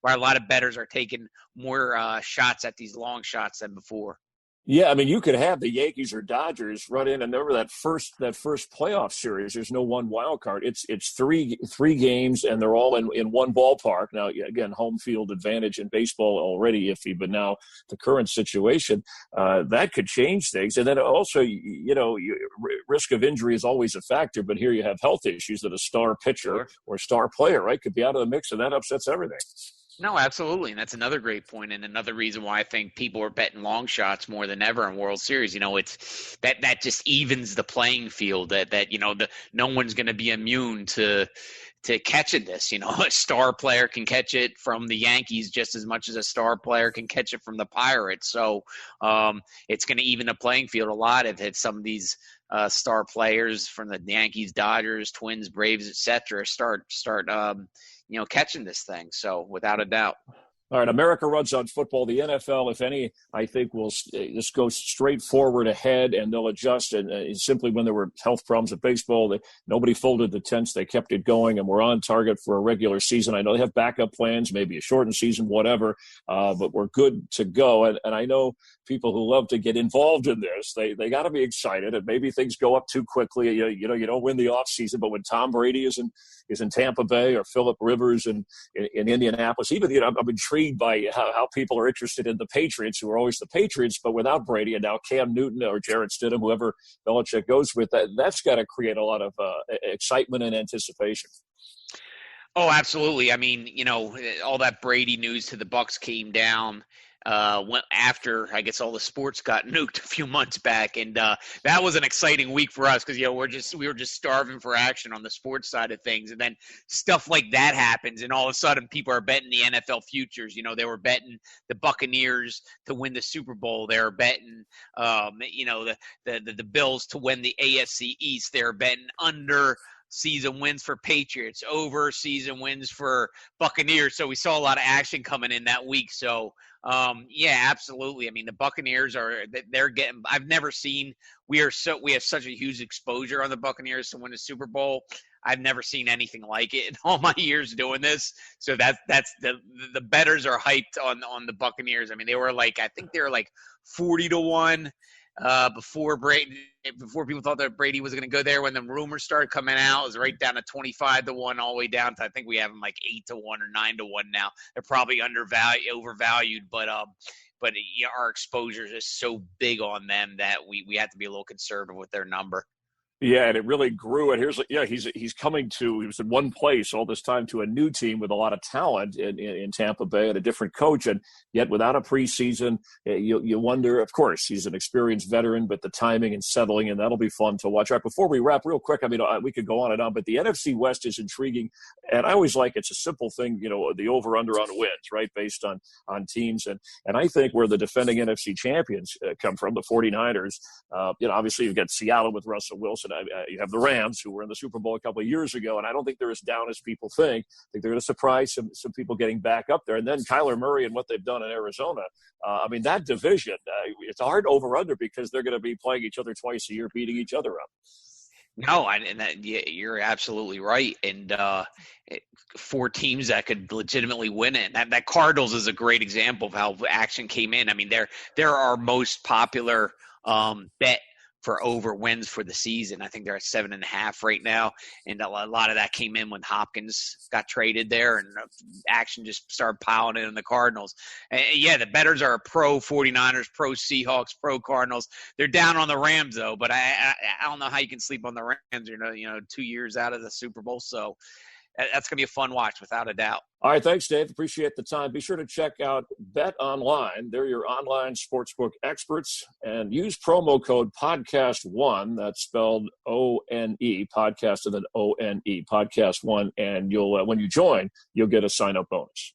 a lot of bettors are taking more shots at these long shots than before. Yeah, I mean, you could have the Yankees or Dodgers run in, and remember that first playoff series. There's no one wild card. It's three games, and they're all in one ballpark. Now, again, home field advantage in baseball already iffy, but now the current situation that could change things. And then also, risk of injury is always a factor. But here you have health issues that a star pitcher or star player, right, could be out of the mix, and that upsets everything. No, absolutely. And that's another great point, and another reason why I think people are betting long shots more than ever in World Series. It's that just evens the playing field, that no one's going to be immune to catching this. A star player can catch it from the Yankees just as much as a star player can catch it from the Pirates. So it's going to even the playing field a lot if some of these star players from the Yankees, Dodgers, Twins, Braves, etc. start catching this thing. So without a doubt. All right, America runs on football. The NFL, if any, I think will just go straight forward ahead, and they'll adjust. And simply when there were health problems at baseball, nobody folded the tents. They kept it going, and we're on target for a regular season. I know they have backup plans, maybe a shortened season, whatever, but we're good to go. And I know people who love to get involved in this, they got to be excited, and maybe things go up too quickly. You don't win the offseason, but when Tom Brady is in Tampa Bay, or Phillip Rivers in Indianapolis, even I'm intrigued by how people are interested in the Patriots, who are always the Patriots, but without Brady, and now Cam Newton or Jarrett Stidham, whoever Belichick goes with, that's got to create a lot of excitement and anticipation. Oh, absolutely. I mean, all that Brady news to the Bucs came down after, I guess, all the sports got nuked a few months back, and that was an exciting week for us because we were just starving for action on the sports side of things, and then stuff like that happens, and all of a sudden people are betting the NFL futures. They were betting the Buccaneers to win the Super Bowl. They were betting the Bills to win the AFC East. They were betting under season wins for Patriots, over season wins for Buccaneers. So we saw a lot of action coming in that week. So yeah, absolutely. I mean, the Buccaneers they're getting, I've never seen, we have such a huge exposure on the Buccaneers to win the Super Bowl. I've never seen anything like it in all my years doing this. So that's the bettors are hyped on the Buccaneers. I mean, I think they were like 40-1 before people thought that Brady was going to go there. When the rumors started coming out, it was right down to 25-1, all the way down to, I think we have them like 8-1 or 9-1 now. They're probably overvalued, but our exposure is so big on them that we have to be a little conservative with their number. Yeah, and it really grew. And he's coming he was in one place all this time to a new team with a lot of talent in Tampa Bay and a different coach, and yet without a preseason, you wonder. Of course, he's an experienced veteran, but the timing and settling, and that'll be fun to watch. All right, before we wrap, real quick, I mean, we could go on and on, but the NFC West is intriguing, and I always like, it's a simple thing, the over/under on wins, right, based on teams, and I think where the defending NFC champions come from, the 49ers. Obviously you've got Seattle with Russell Wilson. You have the Rams, who were in the Super Bowl a couple of years ago, and I don't think they're as down as people think. I think they're going to surprise some people getting back up there. And then Kyler Murray and what they've done in Arizona. I mean, that division, it's a hard over-under because they're going to be playing each other twice a year, beating each other up. No, you're absolutely right. And 4 teams that could legitimately win it. And that Cardinals is a great example of how action came in. I mean, they're our most popular bet for over wins for the season. I think they're at 7.5 right now. And a lot of that came in when Hopkins got traded there, and action just started piling in on the Cardinals. And yeah, the bettors are pro 49ers, pro Seahawks, pro Cardinals. They're down on the Rams though, but I don't know how you can sleep on the Rams, 2 years out of the Super Bowl. So that's going to be a fun watch without a doubt. All right, thanks, Dave. Appreciate the time. Be sure to check out Bet Online. They're your online sportsbook experts. And use promo code PodcastOne. That's spelled O-N-E, podcast and then O-N-E, PodcastOne. And you'll when you join, you'll get a sign-up bonus.